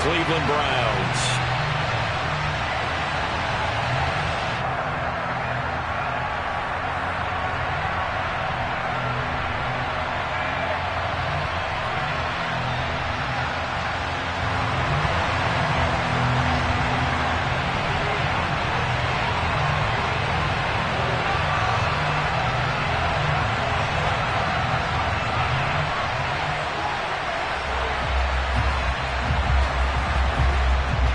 Cleveland Browns.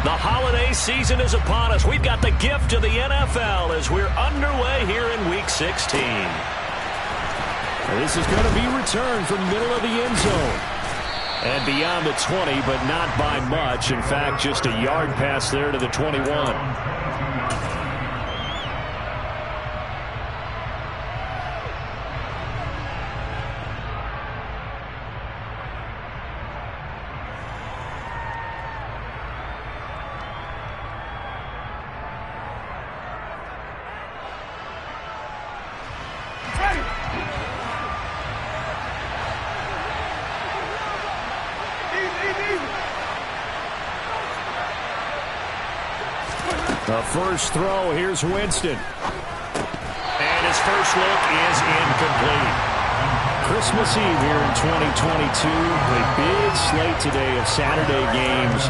The holiday season is upon us. We've got the gift of the NFL as we're underway here in Week 16. This is going to be returned from middle of the end zone. And beyond the 20, but not by much. In fact, just a yard pass there to the 21. The first throw, here's Winston. And his first look is incomplete. Christmas Eve here in 2022. A big slate today of Saturday games.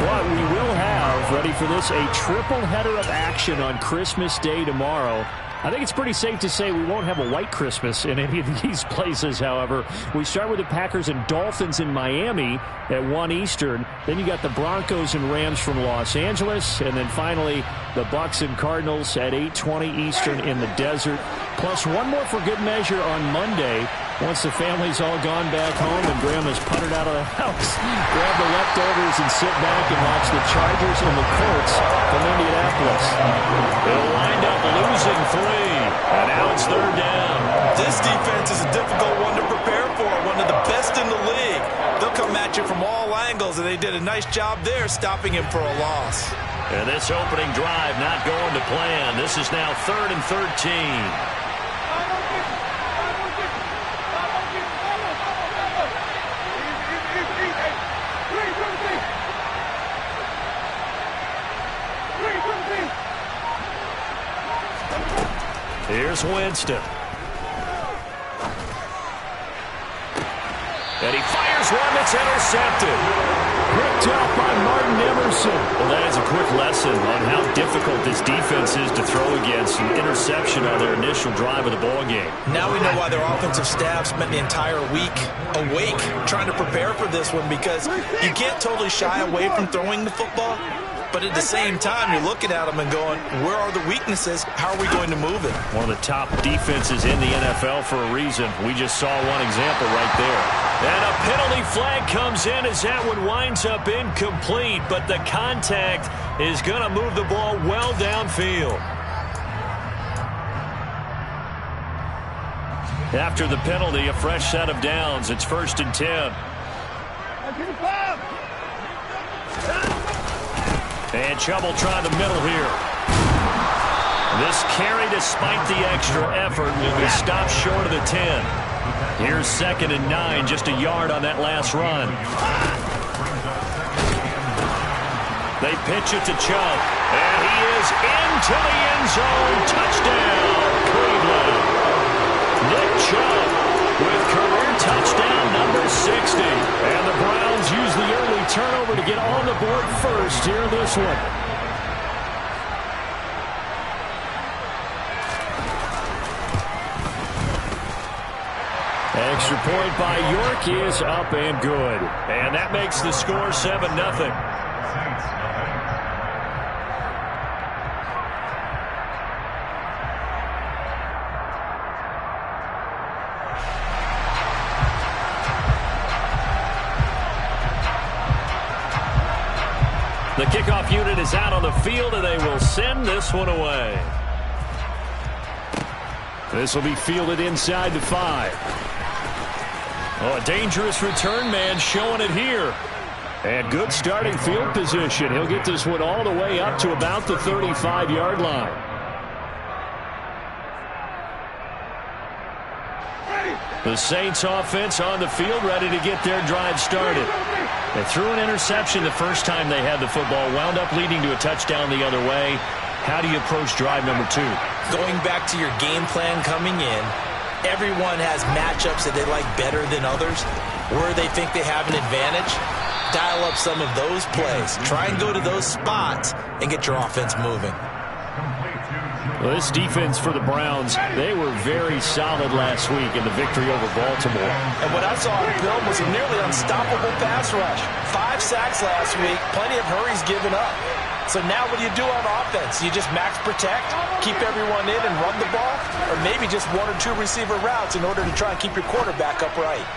But we will have, ready for this, a triple header of action on Christmas Day tomorrow. I think it's pretty safe to say we won't have a white Christmas in any of these places, however. We start with the Packers and Dolphins in Miami at 1 Eastern. Then you got the Broncos and Rams from Los Angeles. And then finally, the Bucs and Cardinals at 8:20 Eastern in the desert. Plus one more for good measure on Monday. Once the family's all gone back home and Grandma's puttered out of the house, grab the leftovers and sit back and watch the Chargers and the Colts from Indianapolis. They'll wind up losing 3, and now it's 3rd down. This defense is a difficult one to prepare for, one of the best in the league. They'll come at you from all angles, and they did a nice job there stopping him for a loss. And this opening drive not going to plan. This is now 3rd and 13. Here's Winston. And he fires one that's intercepted. Picked up by Martin Emerson. Well, that is a quick lesson on how difficult this defense is to throw against. An interception on their initial drive of the ballgame. Now we know why their offensive staff spent the entire week awake trying to prepare for this one, because you can't totally shy away from throwing the football. But at the same time, you're looking at them and going, where are the weaknesses? How are we going to move it? One of the top defenses in the NFL for a reason. We just saw one example right there. And a penalty flag comes in as that one winds up incomplete. But the contact is going to move the ball well downfield. After the penalty, a fresh set of downs. It's 1st and 10. And Chubb try the middle here. This carry, despite the extra effort, will be stopped short of the 10. Here's 2nd and 9, just a yard on that last run. They pitch it to Chubb, and he is into the end zone. Touchdown, Cleveland. Nick Chubb with career touchdown number 60. And the Browns use the early turnover to get on the board first here in this one. Extra point by York is up and good. And that makes the score 7-0. The kickoff unit is out on the field, and they will send this one away. This will be fielded inside the 5. Oh, a dangerous return man showing it here. And good starting field position. He'll get this one all the way up to about the 35-yard line. The Saints offense on the field, ready to get their drive started. They threw an interception the first time they had the football, wound up leading to a touchdown the other way. How do you approach drive number 2? Going back to your game plan coming in, everyone has matchups that they like better than others, where they think they have an advantage. Dial up some of those plays. Try and go to those spots and get your offense moving. Well, this defense for the Browns, they were very solid last week in the victory over Baltimore. And what I saw on film was a nearly unstoppable pass rush. 5 sacks last week, plenty of hurries given up. So now what do you do on offense? You just max protect, keep everyone in and run the ball, or maybe just 1 or 2 receiver routes in order to try and keep your quarterback upright.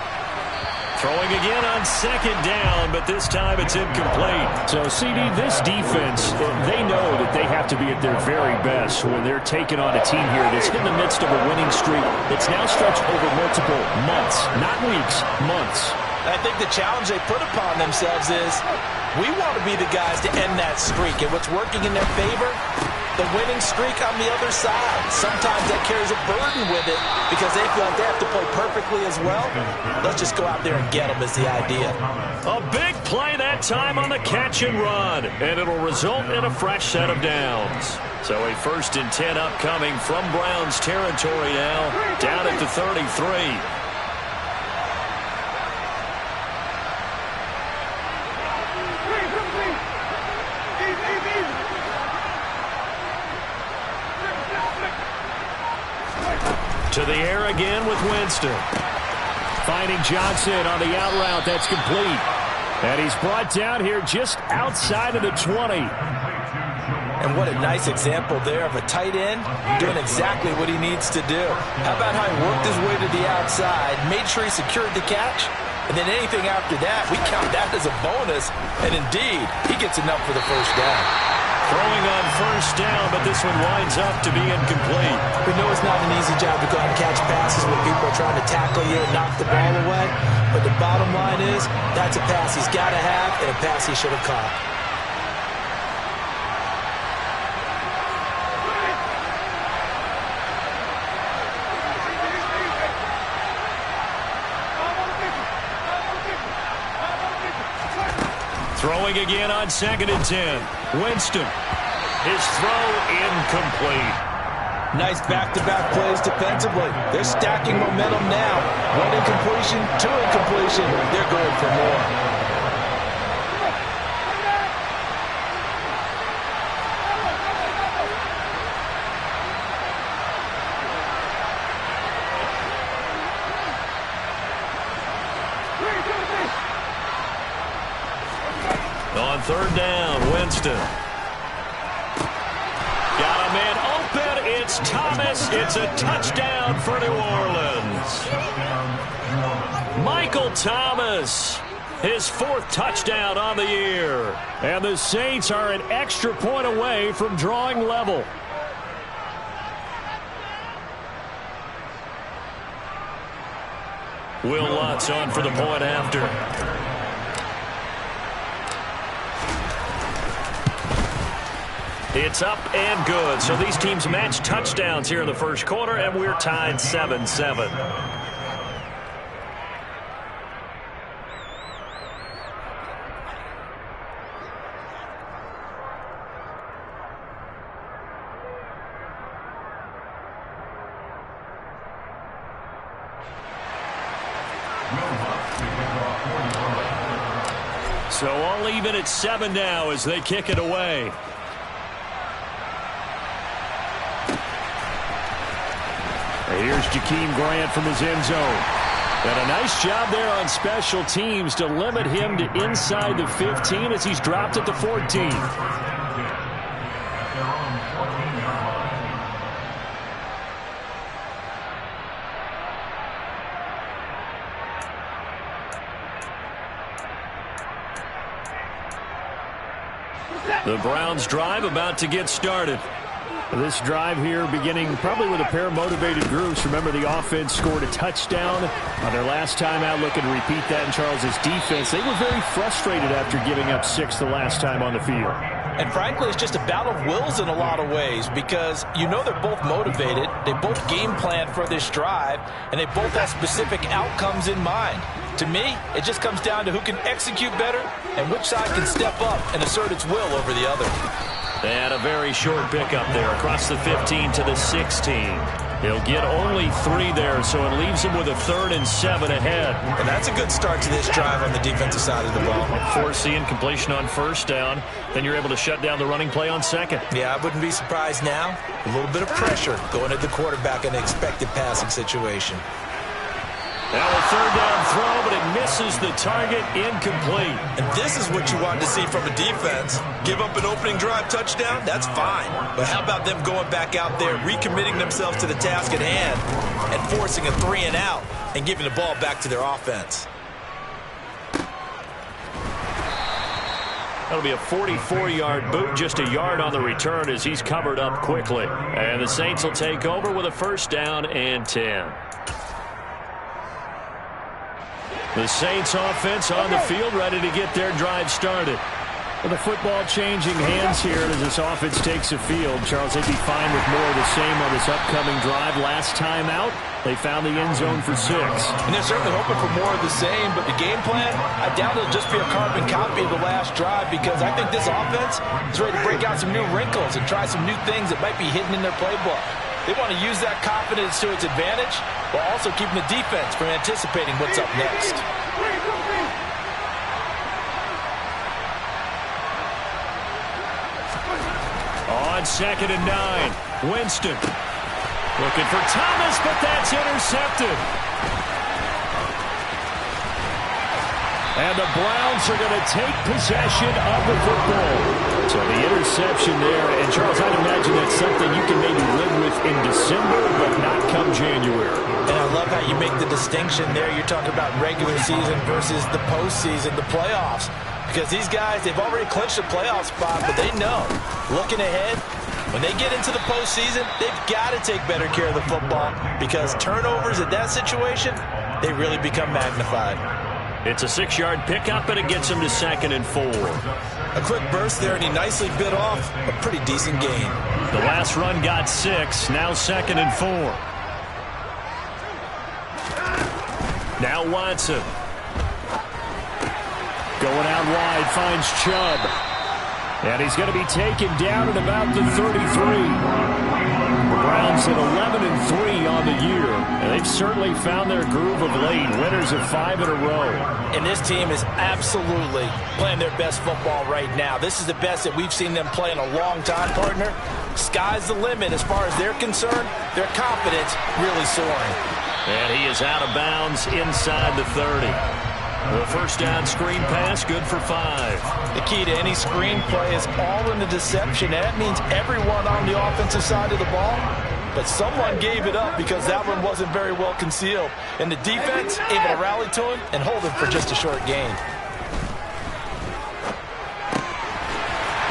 Throwing again on 2nd down, but this time it's incomplete. So, CD, this defense, they know that they have to be at their very best when they're taking on a team here that's in the midst of a winning streak that's now stretched over multiple months, not weeks, months. I think the challenge they put upon themselves is we want to be the guys to end that streak. And what's working in their favor? The winning streak on the other side. Sometimes that carries a burden with it because they feel like they have to play perfectly as well. Let's just go out there and get them is the idea. A big play that time on the catch and run, and it'll result in a fresh set of downs. So a 1st and 10 upcoming from Browns territory now, down at the 33. To the air again with Winston. Finding Johnson on the out route. That's complete. And he's brought down here just outside of the 20. And what a nice example there of a tight end doing exactly what he needs to do. How about how he worked his way to the outside, made sure he secured the catch, and then anything after that, we count that as a bonus. And indeed, he gets enough for the 1st down. Throwing on 1st down, but this one winds up to be incomplete. We know it's not an easy job to go out and catch passes when people are trying to tackle you and knock the ball away. But the bottom line is, that's a pass he's got to have and a pass he should have caught. Throwing again on 2nd and 10. Winston. His throw incomplete. Nice back-to-back plays defensively. They're stacking momentum now. 1 incompletion, 2 incompletion. They're going for more. On 3rd down, Winston. Got a man open. It's Thomas. It's a touchdown for New Orleans. Michael Thomas, his 4th touchdown on the year. And the Saints are an extra point away from drawing level. Will Lutz on for the point after. It's up and good. So these teams match touchdowns here in the 1st quarter, and we're tied 7-7. So all even at 7 now as they kick it away. Here's Jakeem Grant from his end zone. And a nice job there on special teams to limit him to inside the 15 as he's dropped at the 14. The Browns drive about to get started. This drive here beginning probably with a pair of motivated groups. Remember, the offense scored a touchdown on their last time out. Looking to repeat that in Charles's defense. They were very frustrated after giving up 6 the last time on the field. And frankly, it's just a battle of wills in a lot of ways because you know they're both motivated, they both game plan for this drive, and they both have specific outcomes in mind. To me, it just comes down to who can execute better and which side can step up and assert its will over the other. They had a very short pickup there across the 15 to the 16. He'll get only 3 there, so it leaves him with a 3rd and 7 ahead. And that's a good start to this drive on the defensive side of the ball. Force the incompletion on 1st down, then you're able to shut down the running play on 2nd. Yeah, I wouldn't be surprised now. A little bit of pressure going at the quarterback in an expected passing situation. Now a 3rd down throw, but it misses the target, incomplete. And this is what you want to see from a defense. Give up an opening drive touchdown, that's fine. But how about them going back out there, recommitting themselves to the task at hand, and forcing a 3 and out, and giving the ball back to their offense. That'll be a 44-yard boot, just a yard on the return as he's covered up quickly. And the Saints will take over with a 1st down and 10. The Saints offense on the field, ready to get their drive started. Well, the football changing hands here as this offense takes the field. Charles, they'd be fine with more of the same on this upcoming drive. Last time out, they found the end zone for 6. And they're certainly hoping for more of the same, but the game plan, I doubt it'll just be a carbon copy of the last drive because I think this offense is ready to break out some new wrinkles and try some new things that might be hidden in their playbook. They want to use that confidence to its advantage while also keeping the defense from anticipating what's up next. On 2nd and 9, Winston looking for Thomas, but that's intercepted. And the Browns are going to take possession of the football. So the interception there, and Charles, I'd imagine that's something you can maybe live with in December, but not come January. And I love how you make the distinction there. You're talking about regular season versus the postseason, the playoffs. Because these guys, they've already clinched a playoff spot, but they know, looking ahead, when they get into the postseason, they've got to take better care of the football because turnovers in that situation, they really become magnified. It's a 6-yard pickup, and it gets him to 2nd and 4. A quick burst there, and he nicely bit off a pretty decent gain. The last run got 6, now 2nd and 4. Now Watson. Going out wide, finds Chubb. And he's going to be taken down at about the 33. The Browns at 11 and 3 on the year. And they've certainly found their groove of late. Winners of 5 in a row. And this team is absolutely playing their best football right now. This is the best that we've seen them play in a long time, partner. Sky's the limit as far as they're concerned. Their confidence really soaring. And he is out of bounds inside the 30. The 1st down screen pass, good for 5. The key to any screen play is all in the deception. That means everyone on the offensive side of the ball, but someone gave it up because that one wasn't very well concealed. And the defense able to rally to him and hold him for just a short gain.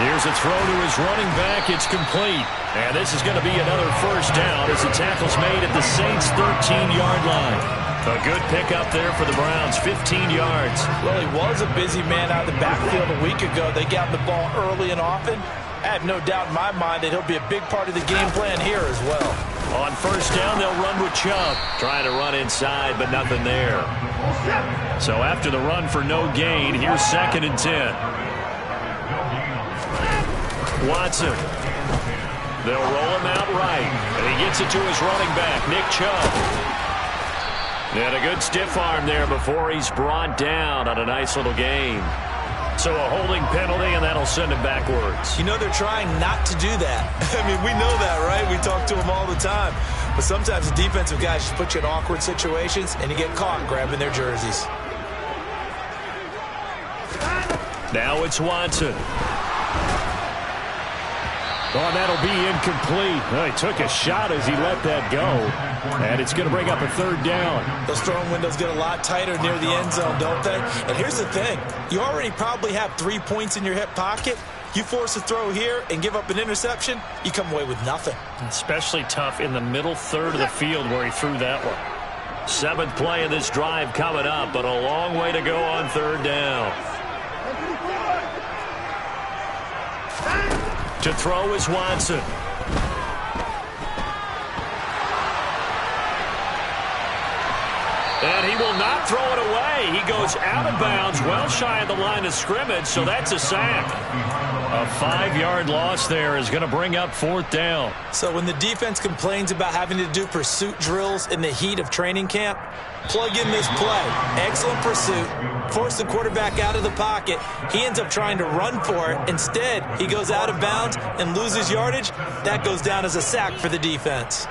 Here's a throw to his running back. It's complete. And this is going to be another 1st down as the tackle's made at the Saints' 13-yard line. A good pickup there for the Browns, 15 yards. Well, he was a busy man out of the backfield a week ago. They got the ball early and often. I have no doubt in my mind that he'll be a big part of the game plan here as well. On 1st down, they'll run with Chubb. Trying to run inside, but nothing there. So after the run for no gain, here's 2nd and 10. Watson. They'll roll him out right. And he gets it to his running back, Nick Chubb. And a good stiff arm there before he's brought down on a nice little game. So a holding penalty, and that'll send him backwards. You know, they're trying not to do that. I mean, we know that, right? We talk to them all the time. But sometimes the defensive guys just put you in awkward situations, and you get caught grabbing their jerseys. Now it's Watson. Oh, that'll be incomplete. Well, he took a shot as he let that go. And it's going to bring up a 3rd down. Those throwing windows get a lot tighter near the end zone, don't they? And here's the thing. You already probably have 3 points in your hip pocket. You force a throw here and give up an interception, you come away with nothing. Especially tough in the middle 3rd of the field where he threw that one. 7th play of this drive coming up, but a long way to go on 3rd down. To throw is Watson. And he will not throw it away. He goes out of bounds, well shy of the line of scrimmage, so that's a sack. A 5-yard loss there is going to bring up 4th down. So when the defense complains about having to do pursuit drills in the heat of training camp, plug in this play. Excellent pursuit. Force the quarterback out of the pocket. He ends up trying to run for it. Instead, he goes out of bounds and loses yardage. That goes down as a sack for the defense.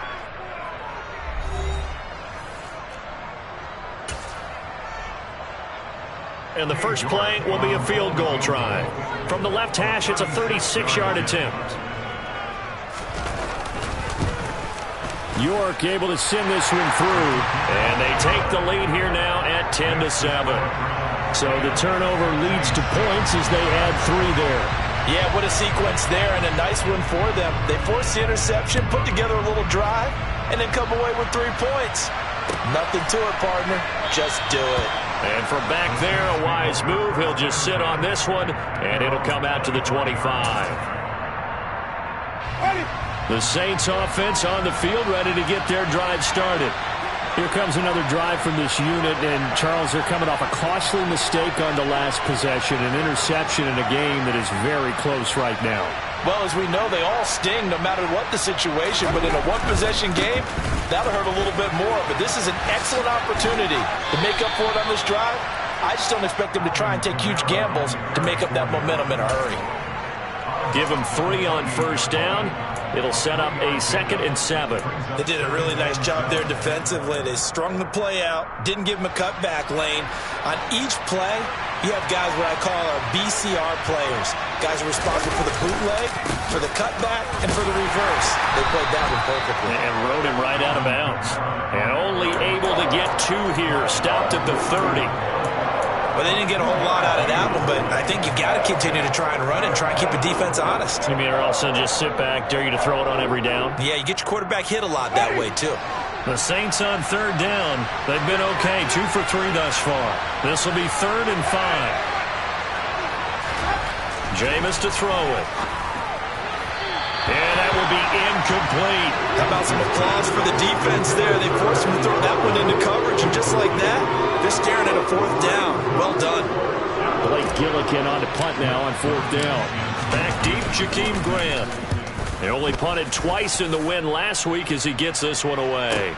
And the first play will be a field goal try. From the left hash, it's a 36-yard attempt. York able to send this one through. And they take the lead here now at 10-7. So the turnover leads to points as they add 3 there. Yeah, what a sequence there, and a nice one for them. They force the interception, put together a little drive, and then come away with 3 points. Nothing to it, partner. Just do it. And from back there, a wise move. He'll just sit on this one, and it'll come out to the 25. The Saints offense on the field, ready to get their drive started. Here comes another drive from this unit, and Charles, they're coming off a costly mistake on the last possession, an interception in a game that is very close right now. Well, as we know, they all sting no matter what the situation, but in a one-possession game, that'll hurt a little bit more. But this is an excellent opportunity to make up for it on this drive. I just don't expect them to try and take huge gambles to make up that momentum in a hurry. Give them 3 on first down. It'll set up a 2nd and 7. They did a really nice job there defensively. They strung the play out, didn't give them a cutback lane. On each play, you have guys what I call our BCR players. Guys are responsible for the bootleg, for the cutback, and for the reverse. They played that one perfectly. And rode him right out of bounds. And only able to get 2 here. Stopped at the 30. Well, they didn't get a whole lot out of that one, but I think you've got to continue to try and run and try and keep the defense honest. You mean or also just sit back, dare you to throw it on every down? Yeah, you get your quarterback hit a lot that way, too. The Saints on 3rd down. They've been okay, 2 for 3 thus far. This will be 3rd and 5. Jameis to throw it. And that will be incomplete. How about some applause for the defense there? They forced him to throw that one into coverage, and just like that, they're staring at a 4th down. Well done. Blake Gillikin on to punt now on 4th down. Back deep, Jakeem Grant. They only punted twice in the win last week as he gets this one away.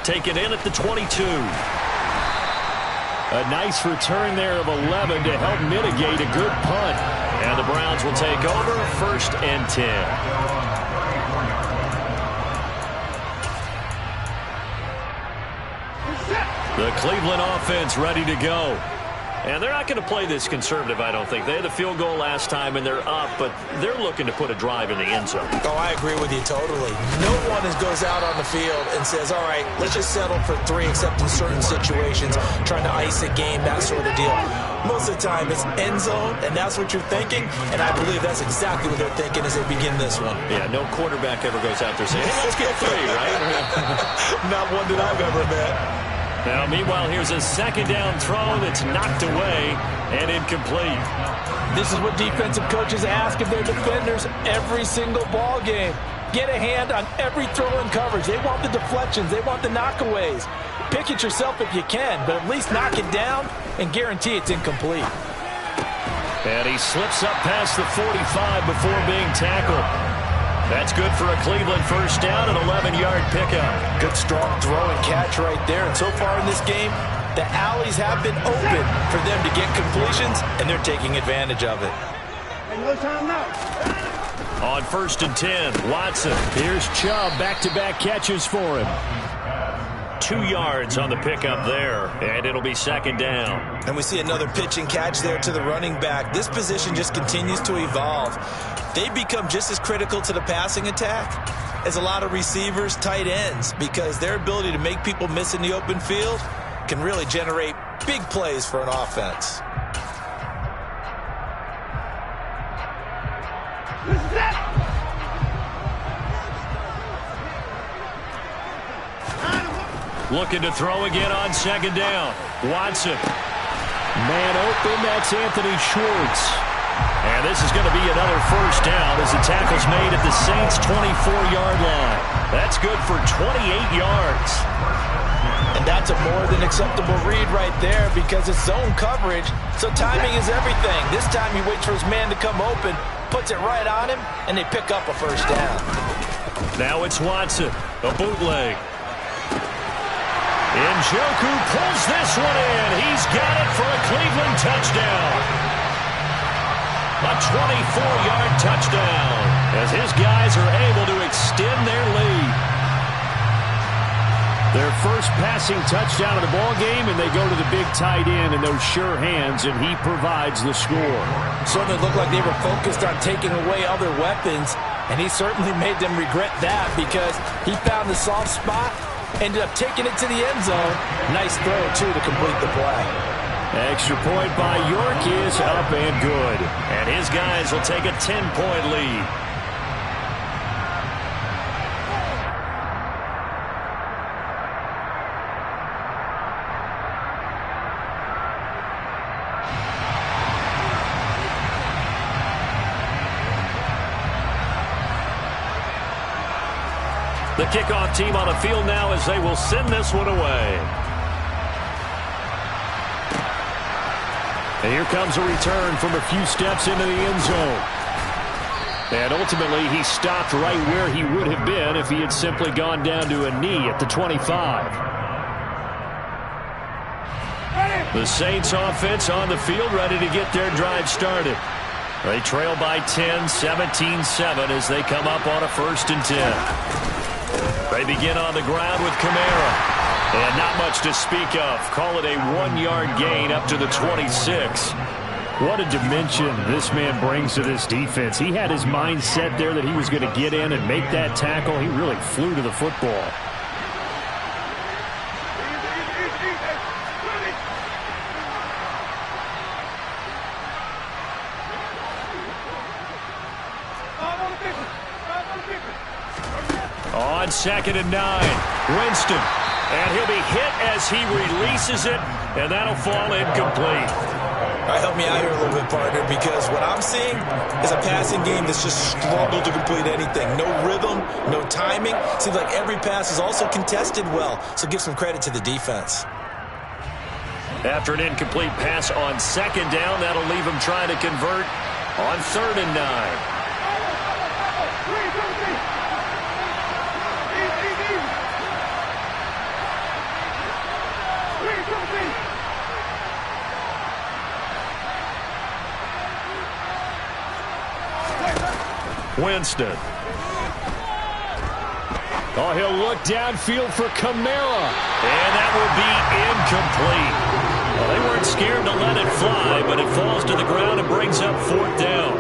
Taken in at the 22. A nice return there of 11 to help mitigate a good punt. And the Browns will take over 1st and 10. The Cleveland offense ready to go. And they're not going to play this conservative, I don't think. They had the field goal last time, and they're up, but they're looking to put a drive in the end zone. Oh, I agree with you totally. No one goes out on the field and says, all right, let's just settle for 3, except in certain situations, trying to ice a game, that sort of deal. Most of the time, it's end zone, and that's what you're thinking, and I believe that's exactly what they're thinking as they begin this one. Yeah, no quarterback ever goes out there saying, hey, let's get 3, right? Not one that I've ever met. Now, meanwhile, here's a 2nd down throw that's knocked away and incomplete. This is what defensive coaches ask of their defenders every single ball game. Get a hand on every throw in coverage. They want the deflections. They want the knockaways. Pick it yourself if you can, but at least knock it down and guarantee it's incomplete. And he slips up past the 45 before being tackled. That's good for a Cleveland first down, an 11-yard pickup. Good strong throw and catch right there. And so far in this game, the alleys have been open for them to get completions, and they're taking advantage of it. On 1st and 10, Watson. Here's Chubb, back-to-back catches for him. 2 yards on the pickup there, and it'll be 2nd down. And we see another pitch and catch there to the running back. This position just continues to evolve. They become just as critical to the passing attack as a lot of receivers, tight ends, because their ability to make people miss in the open field can really generate big plays for an offense. Looking to throw again on 2nd down. Watson. Man open, that's Anthony Schwartz. And this is going to be another first down as the tackle's made at the Saints' 24-yard line. That's good for 28 yards. And that's a more than acceptable read right there because it's zone coverage, so timing is everything. This time he waits for his man to come open, puts it right on him, and they pick up a first down. Now it's Watson, a bootleg. Njoku pulls this one in. He's got it for a Cleveland touchdown. A 24-yard touchdown as his guys are able to extend their lead. Their first passing touchdown of the ball game, and they go to the big tight end in those sure hands, and he provides the score. Certainly looked like they were focused on taking away other weapons, and he certainly made them regret that because he found the soft spot, ended up taking it to the end zone. Nice throw, too, to complete the play. Extra point by York is up and good. And his guys will take a 10-point lead. The kickoff team on the field now as they will send this one away. And here comes a return from a few steps into the end zone. And ultimately, he stopped right where he would have been if he had simply gone down to a knee at the 25. The Saints offense on the field ready to get their drive started. They trail by 10, 17-7 as they come up on a 1st and 10. They begin on the ground with Kamara. And not much to speak of. Call it a 1-yard gain up to the 26. What a dimension this man brings to this defense. He had his mind set there that he was going to get in and make that tackle. He really flew to the football. On 2nd and 9, Winston. And he'll be hit as he releases it, and that'll fall incomplete. All right, help me out here a little bit, partner, because what I'm seeing is a passing game that's just struggled to complete anything. No rhythm, no timing. Seems like every pass is also contested well, so give some credit to the defense. After an incomplete pass on 2nd down, that'll leave him trying to convert on 3rd and 9. Winston. Oh, he'll look downfield for Kamara. And that will be incomplete. Well, they weren't scared to let it fly, but it falls to the ground and brings up 4th down.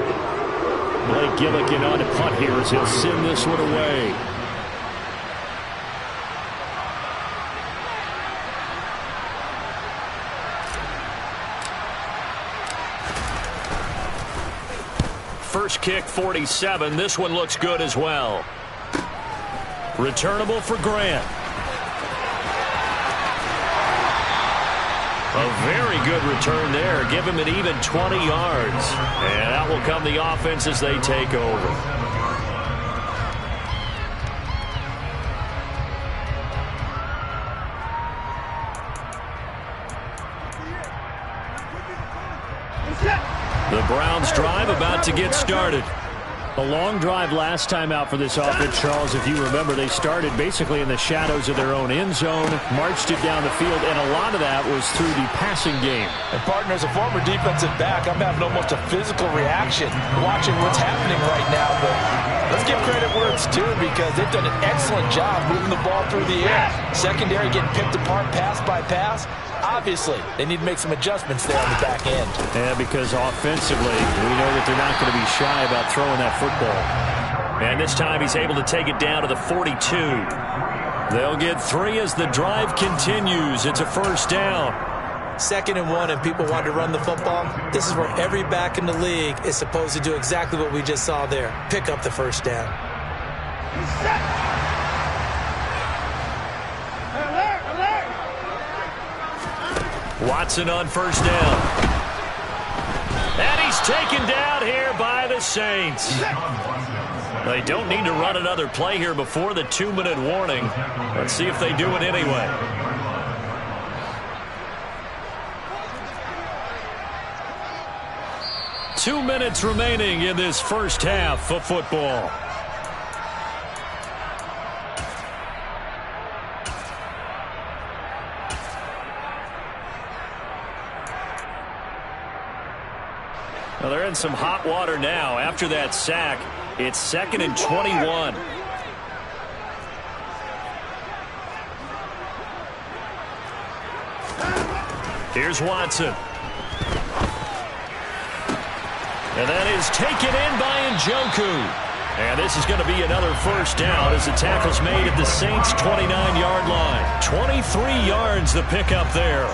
Blake Gillikin on to punt here as he'll send this one away. First kick, 47. This one looks good as well. Returnable for Grant. A very good return there. Give him an even 20 yards. And out will come the offense as they take over. The Browns drive about to get started. A long drive last time out for this offense, Charles. If you remember, they started basically in the shadows of their own end zone, marched it down the field, and a lot of that was through the passing game. And, partner, as a former defensive back, I'm having almost a physical reaction watching what's happening right now. But let's give credit where it's due because they've done an excellent job moving the ball through the air. Secondary getting picked apart pass by pass. Obviously, they need to make some adjustments there on the back end. Yeah, because offensively, we know that they're not going to be shy about throwing that football. And this time he's able to take it down to the 42. They'll get 3 as the drive continues. It's a 1st down. 2nd and 1, and people want to run the football. This is where every back in the league is supposed to do exactly what we just saw there. Pick up the 1st down. Watson on 1st down. And he taken down here by the Saints. They don't need to run another play here before the 2-minute warning. Let's see if they do it anyway. Two minutes remaining in this first half of football. Well, they're in some hot water now. After that sack, it's 2nd and 21. Here's Watson. And that is taken in by Njoku. And this is going to be another first down as the tackle's made at the Saints' 29-yard line. 23 yards the pickup there.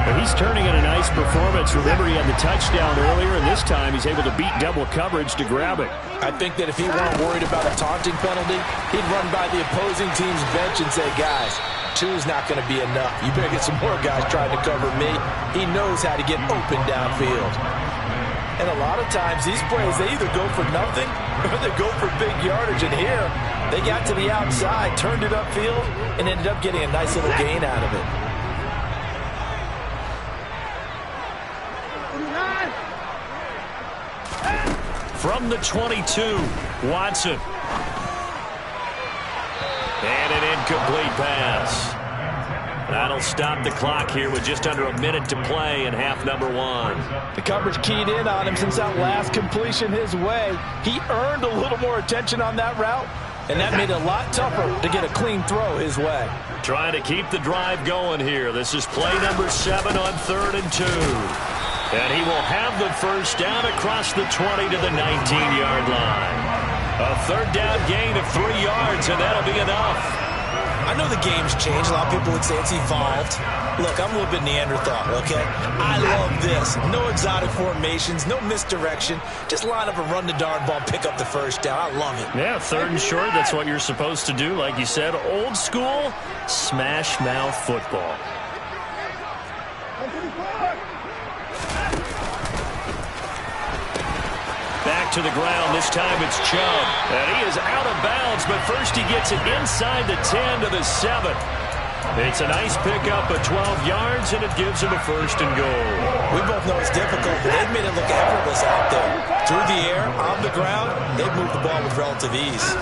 Well, he's turning in a nice performance. Remember, he had the touchdown earlier, and this time he's able to beat double coverage to grab it. I think that if he weren't worried about a taunting penalty, he'd run by the opposing team's bench and say, guys, two's not going to be enough. You better get some more guys trying to cover me. He knows how to get open downfield. And a lot of times, these plays, they either go for nothing or they go for big yardage. And here, they got to the outside, turned it upfield, and ended up getting a nice little gain out of it. From the 22, Watson. And an incomplete pass. That'll stop the clock here with just under a minute to play in half number 1. The coverage keyed in on him since that last completion his way. He earned a little more attention on that route, and that made it a lot tougher to get a clean throw his way. Trying to keep the drive going here. This is play number 7 on 3rd and 2. And he will have the first down across the 20 to the 19-yard line. A third down gain of 3 yards, and that'll be enough. I know the game's changed. A lot of people would say it's evolved. Look, I'm a little bit Neanderthal, okay? I love this. No exotic formations, no misdirection. Just line up and run the darn ball, pick up the first down. I love it. Yeah, 3rd and short, that's what you're supposed to do. Like you said, old school, smash mouth football. Back to the ground. This time it's Chubb. And he is out of bounds, but first he gets it inside the 10 to the 7. It's a nice pickup of 12 yards, and it gives him a 1st and goal. We both know it's difficult, but they've made it look effortless out there. Through the air, on the ground, they've moved the ball with relative ease.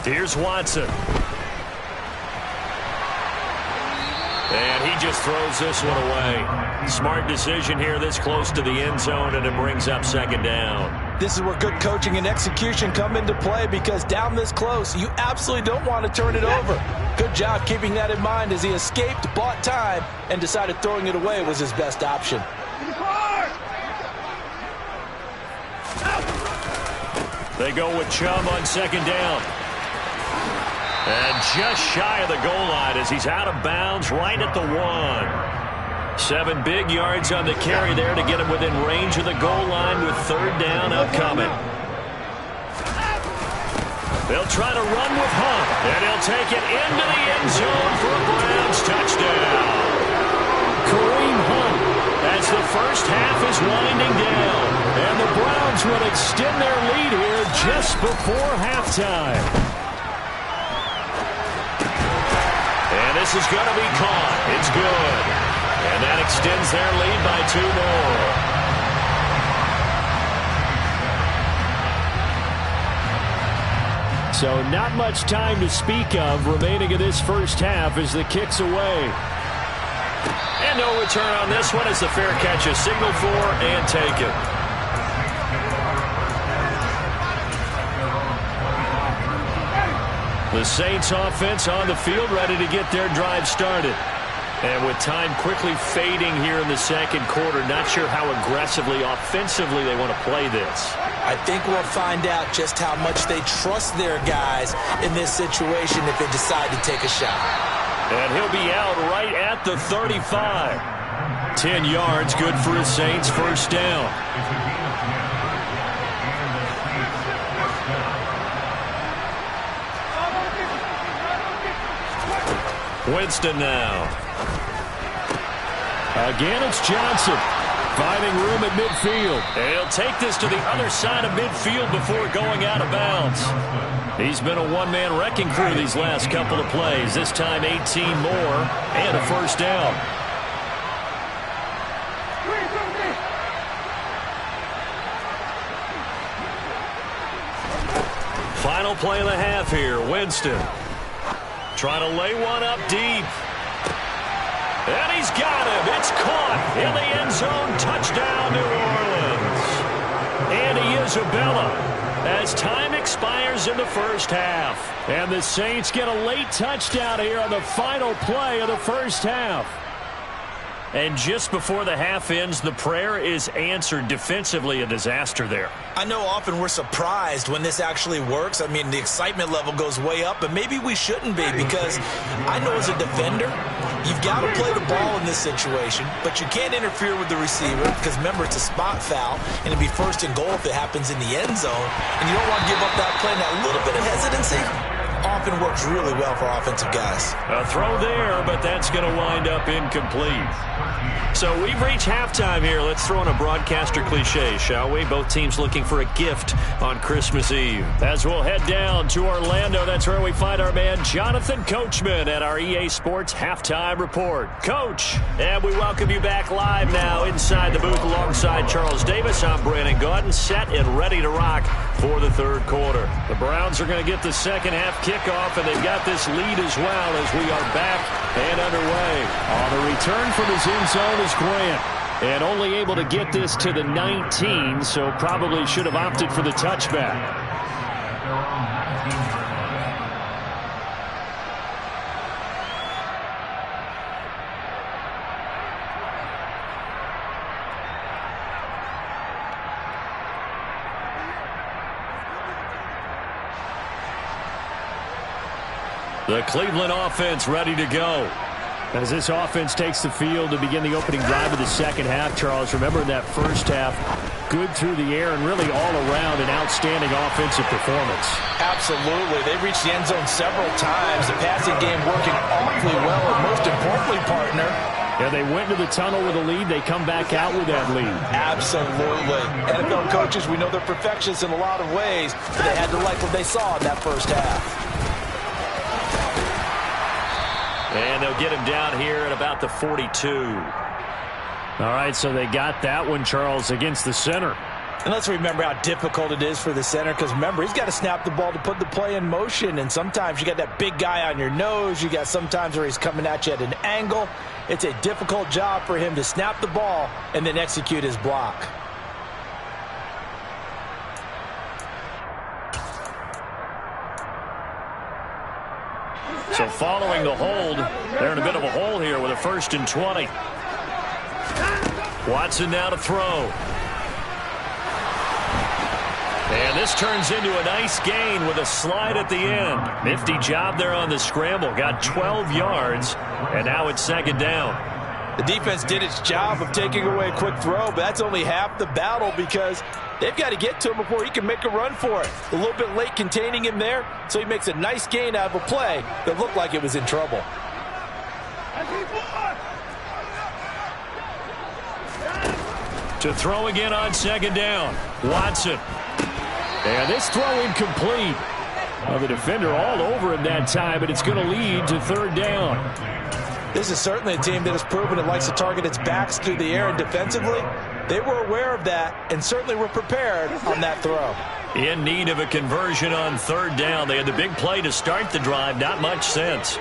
Here's Watson. And he just throws this one away. Smart decision here this close to the end zone, and it brings up 2nd down. This is where good coaching and execution come into play, because down this close, you absolutely don't want to turn it over. Good job keeping that in mind as he escaped, bought time, and decided throwing it away was his best option. They go with Chubb on 2nd down. And just shy of the goal line as he's out of bounds right at the 1. 7 big yards on the carry there to get him within range of the goal line with 3rd down upcoming. They'll try to run with Hunt, and he'll take it into the end zone for a Browns touchdown. Kareem Hunt as the first half is winding down, and the Browns will extend their lead here just before halftime. And this is going to be caught. It's good. And that extends their lead by 2 more. So not much time to speak of remaining in this first half as the kick's away. And no return on this one as the fair catch is signaled for and taken. The Saints offense on the field ready to get their drive started. And with time quickly fading here in the 2nd quarter, not sure how aggressively, offensively they want to play this. I think we'll find out just how much they trust their guys in this situation if they decide to take a shot. And he'll be out right at the 35. 10 yards, good for his Saints, first down. Winston now. Again, it's Johnson. Finding room at midfield. And he'll take this to the other side of midfield before going out of bounds. He's been a one-man wrecking crew these last couple of plays. This time 18 more and a first down. Final play of the half here. Winston trying to lay one up deep. And he's got him. It's caught in the end zone. Touchdown, New Orleans. Andy Isabella as time expires in the first half. And the Saints get a late touchdown here on the final play of the first half. And just before the half ends, the prayer is answered. Defensively, a disaster there. I know often we're surprised when this actually works. I mean, the excitement level goes way up, but maybe we shouldn't be, because I know as a defender, you've got to play the ball in this situation, but you can't interfere with the receiver because, remember, it's a spot foul, and it'd be first and goal if it happens in the end zone, and you don't want to give up that play. And that little bit of hesitancy often works really well for offensive guys. A throw there, but that's going to wind up incomplete. So we've reached halftime here. Let's throw in a broadcaster cliche, shall we? Both teams looking for a gift on Christmas Eve. As we'll head down to Orlando, that's where we find our man Jonathan Coachman at our EA Sports Halftime Report. Coach, and we welcome you back live now inside the booth alongside Charles Davis. I'm Brandon Gaudin, set and ready to rock for the third quarter. The Browns are going to get the second half kickoff, and they've got this lead as well as we are back and underway. On the return from his end zone is Grant, and only able to get this to the 19, so probably should have opted for the touchback. The Cleveland offense ready to go. As this offense takes the field to begin the opening drive of the second half, Charles, remember in that first half, good through the air and really all around an outstanding offensive performance. Absolutely. They reached the end zone several times. The passing game working awfully well, and most importantly, partner, yeah, they went to the tunnel with a lead. They come back out with that lead. Absolutely. NFL coaches, we know they're perfectionists in a lot of ways, but they had to like what they saw in that first half. And they'll get him down here at about the 42. All right, so they got that one, Charles, against the center. And let's remember how difficult it is for the center, because remember, he's got to snap the ball to put the play in motion, and sometimes you got that big guy on your nose. You got sometimes where he's coming at you at an angle. It's a difficult job for him to snap the ball and then execute his block. So following the hold, they're in a bit of a hole here with a 1st and 20. Watson now to throw. And this turns into a nice gain with a slide at the end. Nifty job there on the scramble. Got 12 yards, and now it's 2nd down. The defense did its job of taking away a quick throw, but that's only half the battle because they've got to get to him before he can make a run for it. A little bit late containing him there, so he makes a nice gain out of a play that looked like it was in trouble. To throw again on 2nd down. Watson. And this throw incomplete. Well, the defender all over him that time, but it's going to lead to 3rd down. This is certainly a team that has proven it likes to target its backs through the air, and defensively, they were aware of that and certainly were prepared on that throw. In need of a conversion on 3rd down. They had the big play to start the drive. Not much sense.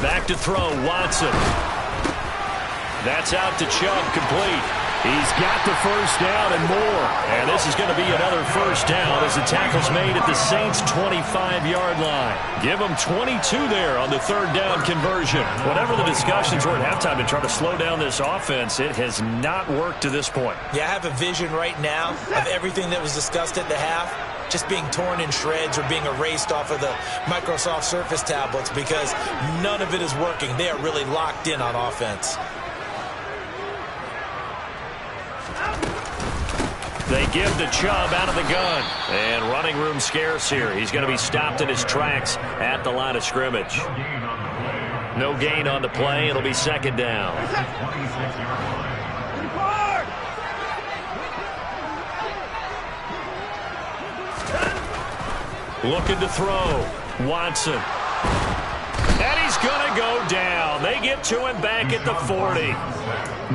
Back to throw. Watson. That's out to Chubb, complete. He's got the 1st down and more. And this is going to be another 1st down as the tackle's made at the Saints' 25-yard line. Give them 22 there on the 3rd down conversion. Whatever the discussions were at halftime to try to slow down this offense, it has not worked to this point. Yeah, I have a vision right now of everything that was discussed at the half just being torn in shreds or being erased off of the Microsoft Surface tablets because none of it is working. They are really locked in on offense. They give the Chubb out of the gun. And running room scarce here. He's going to be stopped in his tracks at the line of scrimmage. No gain on the play. It'll be 2nd down. Looking to throw. Watson. And he's going to go down. They get to him back at the 40.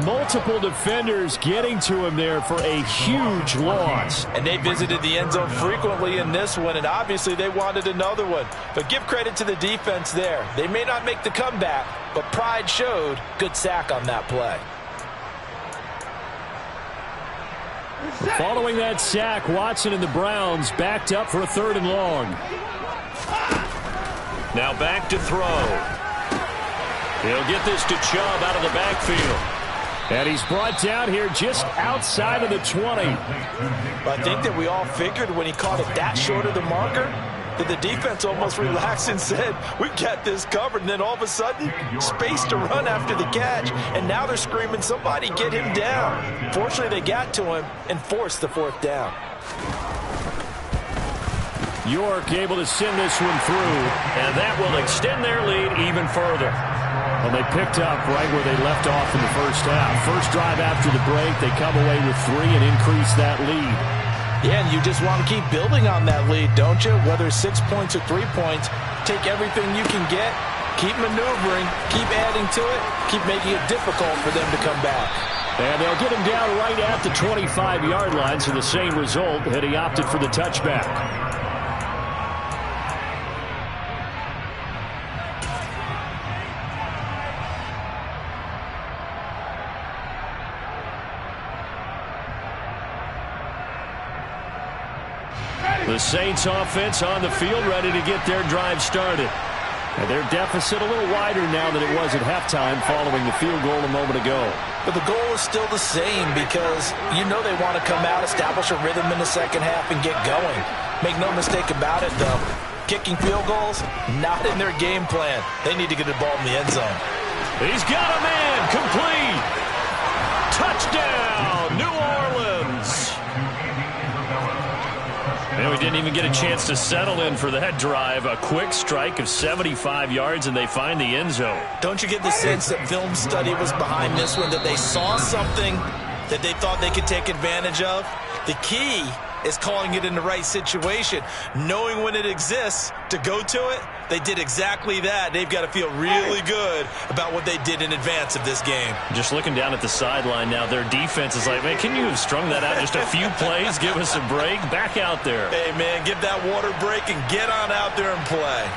Multiple defenders getting to him there for a huge loss. And they visited the end zone frequently in this one, and obviously they wanted another one. But give credit to the defense there. They may not make the comeback, but pride showed. Good sack on that play. Following that sack, Watson and the Browns backed up for a 3rd and long. Now back to throw. He'll get this to Chubb out of the backfield. And he's brought down here just outside of the 20. I think that we all figured when he caught it that short of the marker that the defense almost relaxed and said, we got this covered. And then all of a sudden, space to run after the catch. And now they're screaming, somebody get him down. Fortunately, they got to him and forced the 4th down. York able to send this one through. And that will extend their lead even further. Well, they picked up right where they left off in the first half. First drive after the break, they come away with 3 and increase that lead. Yeah, and you just want to keep building on that lead, don't you? Whether it's 6 points or 3 points, take everything you can get, keep maneuvering, keep adding to it, keep making it difficult for them to come back. And they'll get him down right at the 25-yard line, so the same result had he opted for the touchback. The Saints offense on the field ready to get their drive started. And their deficit a little wider now than it was at halftime following the field goal a moment ago. But the goal is still the same because you know they want to come out, establish a rhythm in the second half, and get going. Make no mistake about it, though. Kicking field goals, not in their game plan. They need to get the ball in the end zone. He's got a man complete. Touchdown, New Orleans. And we didn't even get a chance to settle in for that drive. A quick strike of 75 yards, and they find the end zone. Don't you get the sense that film study was behind this one, that they saw something that they thought they could take advantage of? The key is calling it in the right situation, knowing when it exists to go to it. They did exactly that. They've got to feel really good about what they did in advance of this game. Just looking down at the sideline now, their defense is like, man, can you have strung that out just a few plays? Give us a break. Back out there. Hey, man, give that water break and get on out there and play.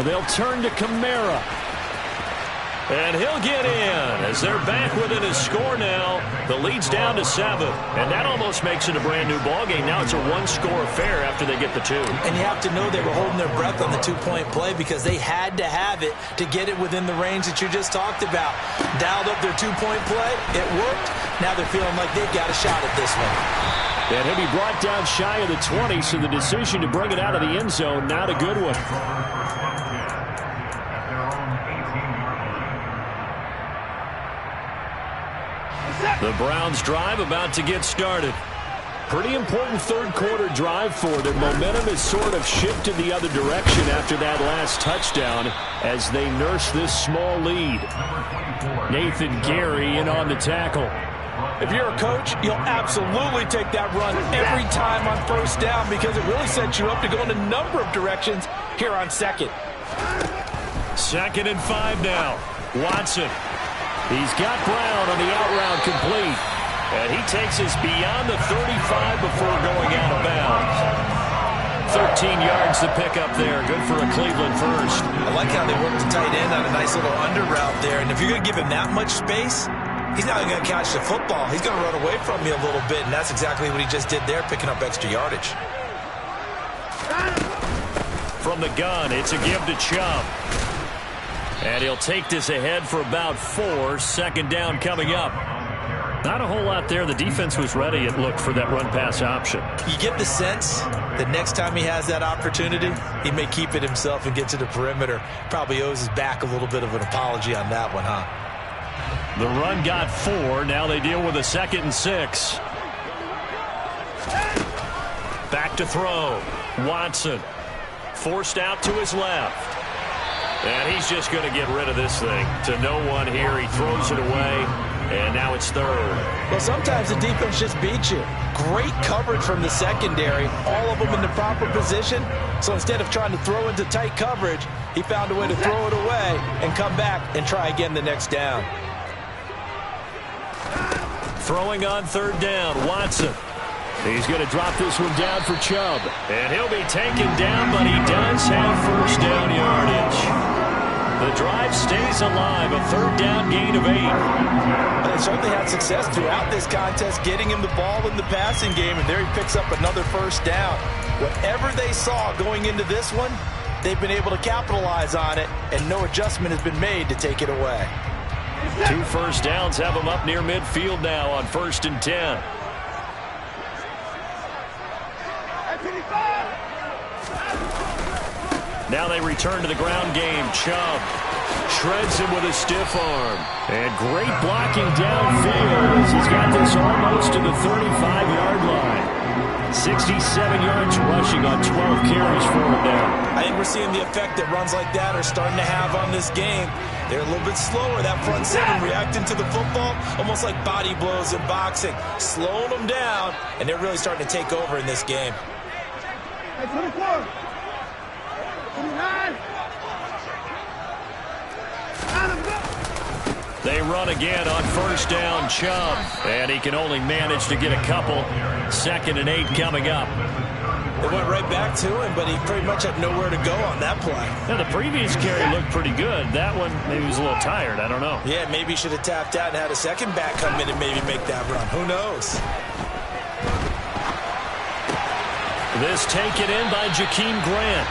They'll turn to Kamara. And he'll get in as they're back within a score now. The lead's down to 7. And that almost makes it a brand new ballgame. Now it's a one-score affair after they get the 2. And you have to know they were holding their breath on the 2-point play because they had to have it to get it within the range that you just talked about. Dialed up their 2-point play. It worked. Now they're feeling like they've got a shot at this one. And he'll be brought down shy of the 20, so the decision to bring it out of the end zone, not a good one. The Browns drive about to get started. Pretty important third-quarter drive for them. Momentum has sort of shifted the other direction after that last touchdown as they nurse this small lead. Nathan Gary in on the tackle. If you're a coach, you'll absolutely take that run every time on first down because it really sets you up to go in a number of directions here on second. 2nd and 5 now. Watson. He's got Brown on the out route complete. And he takes us beyond the 35 before going out of bounds. 13 yards to pick up there. Good for a Cleveland first. I like how they worked the tight end on a nice little under route there. And if you're going to give him that much space, he's not going to catch the football. He's going to run away from you a little bit, and that's exactly what he just did there, picking up extra yardage. From the gun, it's a give to Chubb. And he'll take this ahead for about 4. 2nd down coming up. Not a whole lot there. The defense was ready, it looked, for that run-pass option. You get the sense that next time he has that opportunity, he may keep it himself and get to the perimeter. Probably owes his back a little bit of an apology on that one, huh? The run got 4. Now they deal with a 2nd and 6. Back to throw. Watson forced out to his left. And he's just going to get rid of this thing. To no one here. He throws it away. And now it's third. Well, sometimes the defense just beats you. Great coverage from the secondary. All of them in the proper position. So instead of trying to throw into tight coverage, he found a way to throw it away and come back and try again the next down. Throwing on third down, Watson. He's going to drop this one down for Chubb. And he'll be taken down, but he does have first down yardage. The drive stays alive, a third down gain of 8. They certainly had success throughout this contest, getting him the ball in the passing game, and there he picks up another first down. Whatever they saw going into this one, they've been able to capitalize on it, and no adjustment has been made to take it away. 2 first downs have him up near midfield now on 1st and 10. Now they return to the ground game. Chubb shreds him with a stiff arm. And great blocking downfield as he's got this almost to the 35-yard line. 67 yards rushing on 12 carries for him now. I think we're seeing the effect that runs like that are starting to have on this game. They're a little bit slower. That front seven reacting to the football, almost like body blows in boxing. Slowing them down, and they're really starting to take over in this game. They run again on first down, Chubb. And he can only manage to get a couple. 2nd and 8 coming up. They went right back to him, but he pretty much had nowhere to go on that play. Now, the previous carry looked pretty good. That one, maybe he was a little tired. I don't know. Yeah, maybe he should have tapped out and had a second back come in and maybe make that run. Who knows? This taken in by Jakeem Grant.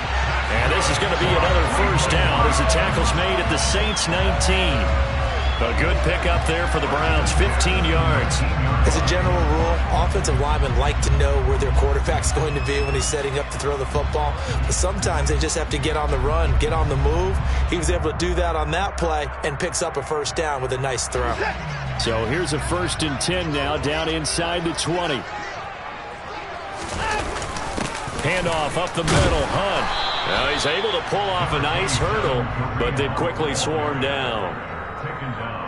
And this is going to be another first down as the tackle's made at the Saints 19. A good pickup there for the Browns, 15 yards. As a general rule, offensive linemen like to know where their quarterback's going to be when he's setting up to throw the football. But sometimes they just have to get on the run, get on the move. He was able to do that on that play and picks up a first down with a nice throw. So here's a 1st and 10 now down inside the 20. Handoff up the middle, Hunt. Now he's able to pull off a nice hurdle, but they've quickly sworn down.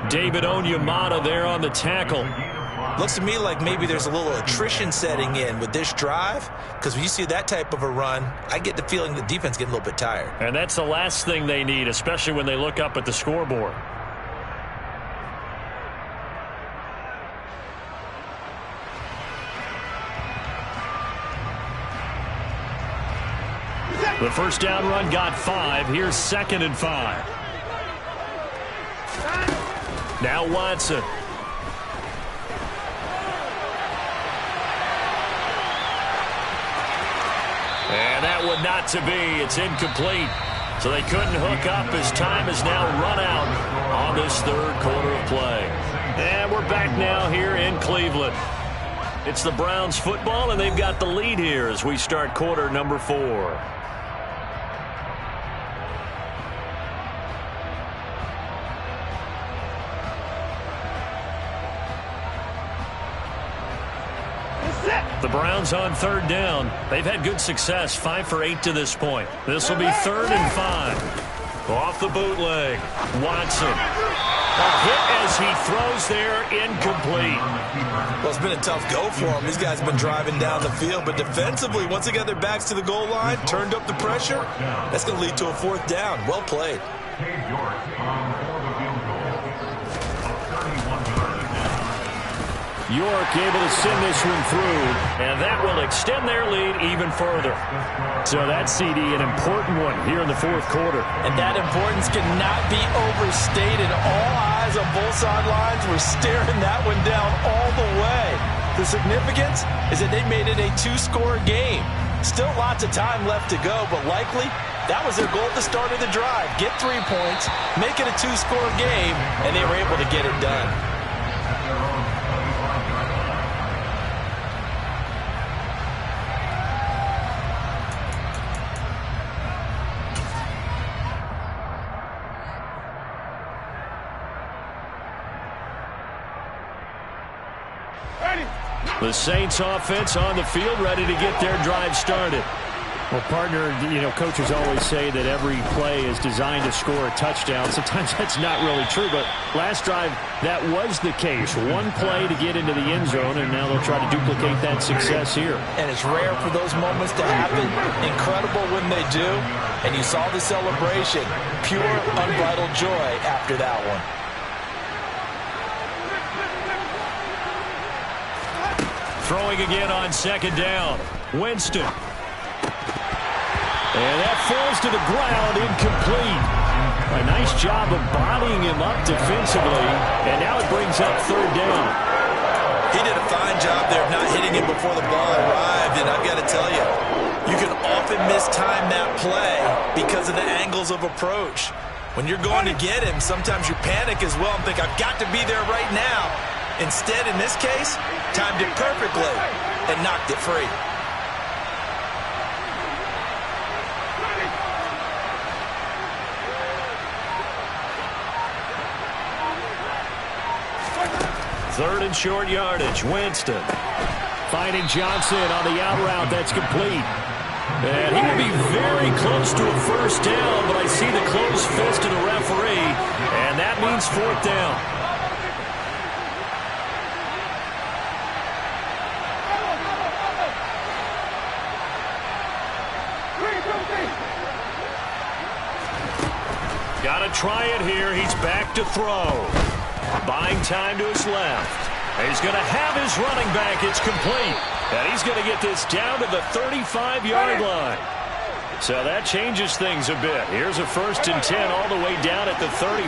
David Onyemata there on the tackle. Looks to me like maybe there's a little attrition setting in with this drive, because when you see that type of a run, I get the feeling the defense getting a little bit tired. And that's the last thing they need, especially when they look up at the scoreboard. The first down run got 5. Here's 2nd and 5. Now Watson. And that one not to be. It's incomplete. So they couldn't hook up as time has now run out on this 3rd quarter of play. And we're back now here in Cleveland. It's the Browns football, and they've got the lead here as we start quarter number 4. The Browns on 3rd down. They've had good success, 5 for 8 to this point. This will be 3rd and 5. Off the bootleg, Watson. A hit as he throws there, incomplete. Well, it's been a tough go for him. These guys have been driving down the field, but defensively, once they got their backs to the goal line, turned up the pressure, that's going to lead to a 4th down. Well played. York able to send this one through. And that will extend their lead even further. So that CD, an important one here in the 4th quarter. And that importance cannot be overstated. All eyes on both sidelines were staring that one down all the way. The significance is that they made it a 2-score game. Still lots of time left to go, but likely that was their goal at the start of the drive. Get 3 points, make it a 2-score game, and they were able to get it done. The Saints offense on the field ready to get their drive started. Well, partner, coaches always say that every play is designed to score a touchdown. Sometimes that's not really true, but last drive, that was the case. One play to get into the end zone, and now they'll try to duplicate that success here. And it's rare for those moments to happen. Incredible when they do. And you saw the celebration. Pure, unbridled joy after that one. Throwing again on second down. Winston. And that falls to the ground, incomplete. A nice job of bodying him up defensively, and now it brings up third down. He did a fine job there of not hitting him before the ball arrived, and I've got to tell you, you can often mistime that play because of the angles of approach. When you're going to get him, sometimes you panic as well and think, I've got to be there right now. Instead, in this case, timed it perfectly and knocked it free. Third and short yardage. Winston. Finding Johnson on the out route. That's complete. And he will be very close to a first down, but I see the closed fist of the referee, and that means fourth down. Got to try it here. He's back to throw. Buying time to his left. He's going to have his running back. It's complete. And he's going to get this down to the 35-yard line. So that changes things a bit. Here's a 1st and 10 all the way down at the 35.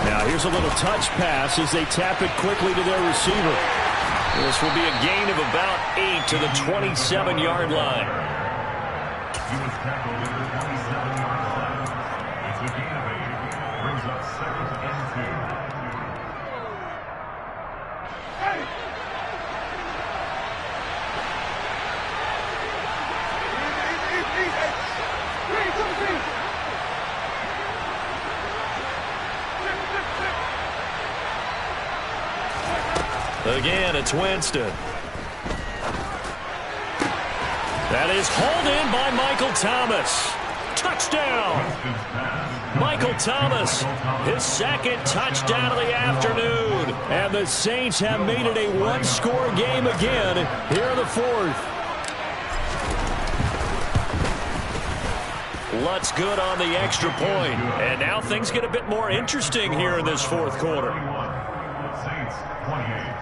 Now here's a little touch pass as they tap it quickly to their receiver. This will be a gain of about 8 to the 27-yard line. He was tackled at the 27-yard line. It's a gain of 8. Brings up 2nd and 2. Again, it's Winston. That is hauled in by Michael Thomas. Touchdown! Michael Thomas, his 2nd touchdown of the afternoon. And the Saints have made it a one-score game again here in the 4th. Lutz good on the extra point. And now things get a bit more interesting here in this 4th quarter. Saints 28.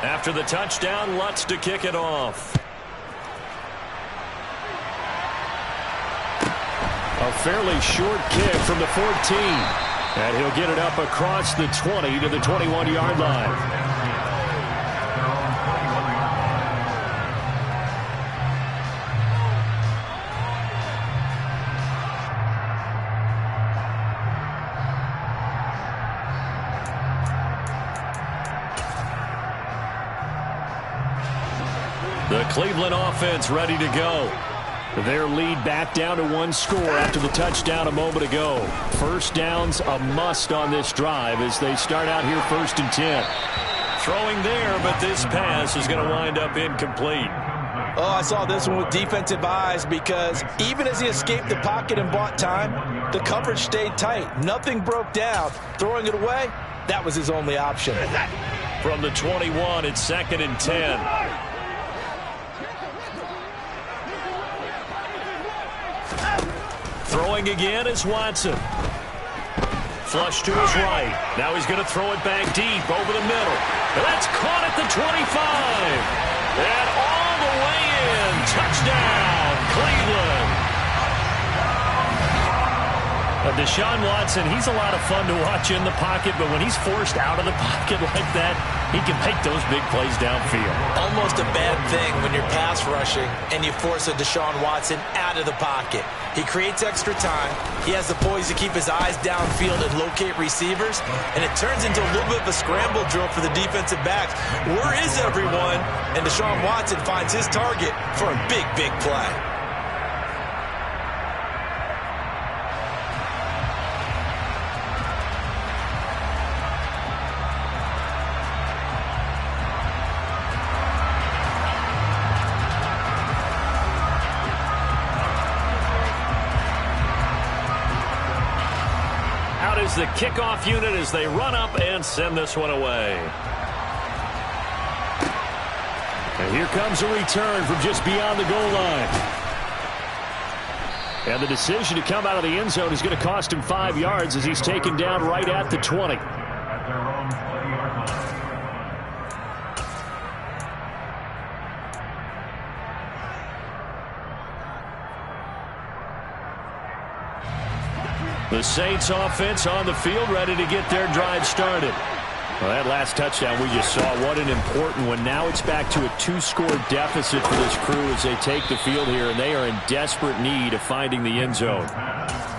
After the touchdown, Lutz to kick it off. A fairly short kick from the 14. And he'll get it up across the 20 to the 21-yard line. The Cleveland offense ready to go. Their lead back down to 1 score after the touchdown a moment ago. First down's a must on this drive as they start out here 1st and 10. Throwing there, but this pass is going to wind up incomplete. Oh, I saw this one with defensive eyes because even as he escaped the pocket and bought time, the coverage stayed tight. Nothing broke down. Throwing it away, that was his only option. From the 21, it's 2nd and 10. Throwing again is Watson. Flush to his right. Now he's going to throw it back deep over the middle. And that's caught at the 25. And all the way in. Touchdown, Cleveland. Deshaun Watson, he's a lot of fun to watch in the pocket, but when he's forced out of the pocket like that, He can make those big plays downfield. Almost a bad thing when you're pass rushing and you force a Deshaun Watson out of the pocket. He creates extra time. He has the poise to keep his eyes downfield and locate receivers, and it turns into a little bit of a scramble drill for the defensive backs. Where is everyone? And Deshaun Watson finds his target for a big, big play. Is the kickoff unit as they run up and send this one away. And here comes a return from just beyond the goal line. And the decision to come out of the end zone is going to cost him 5 yards as he's taken down right at the 20. The Saints offense on the field, ready to get their drive started. Well, that last touchdown we just saw, what an important one. Now it's back to a 2-score deficit for this crew as they take the field here, and they are in desperate need of finding the end zone.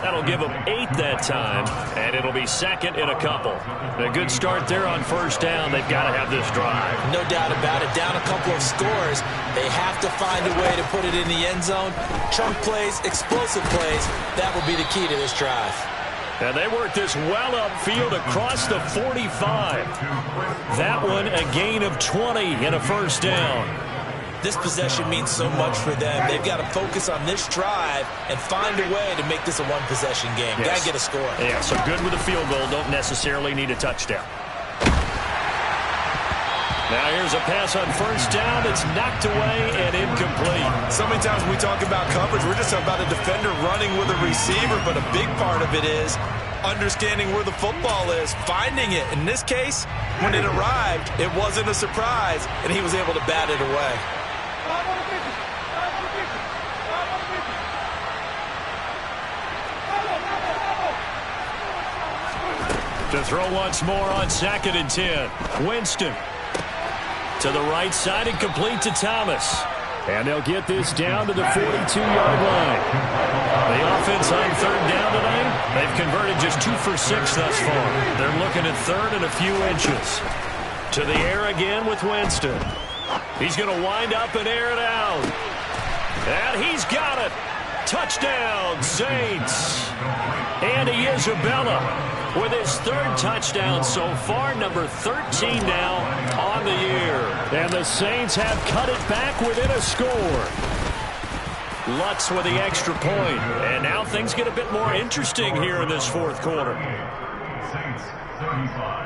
That'll give them 8 that time, and it'll be second in a couple. A good start there on first down. They've got to have this drive. No doubt about it. Down a couple of scores. They have to find a way to put it in the end zone. Chunk plays, explosive plays. That will be the key to this drive. And they work this well upfield across the 45. That one a gain of 20 and a first down. This possession means so much for them. They've got to focus on this drive and find a way to make this a one-possession game. Yes. Got to get a score. Yeah, so good with a field goal. Don't necessarily need a touchdown. Now here's a pass on first down. It's knocked away and incomplete. So many times when we talk about coverage, we're just about a defender running with a receiver, but a big part of it is understanding where the football is, finding it. In this case, when it arrived, it wasn't a surprise, and he was able to bat it away. To throw once more on 2nd and 10. Winston. To the right side and complete to Thomas. And they'll get this down to the 42-yard line. The offense on 3rd down today, they've converted just 2 for 6 thus far. They're looking at 3rd and a few inches. To the air again with Winston. He's going to wind up and air it out. And he's got it. Touchdown, Saints. Andy Isabella with his 3rd touchdown so far, number 13 now on the year. And the Saints have cut it back within a score. Lutz with the extra point. And now things get a bit more interesting here in this 4th quarter. Saints 35.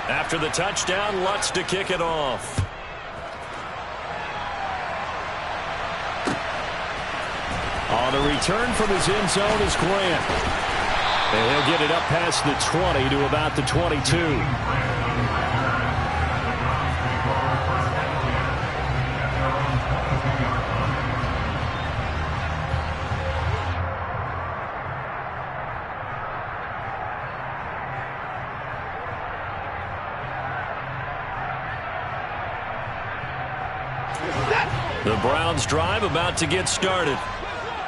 After the touchdown, Lutz to kick it off. On the return from his end zone is Grant. And he'll get it up past the 20 to about the 22. The Browns drive about to get started.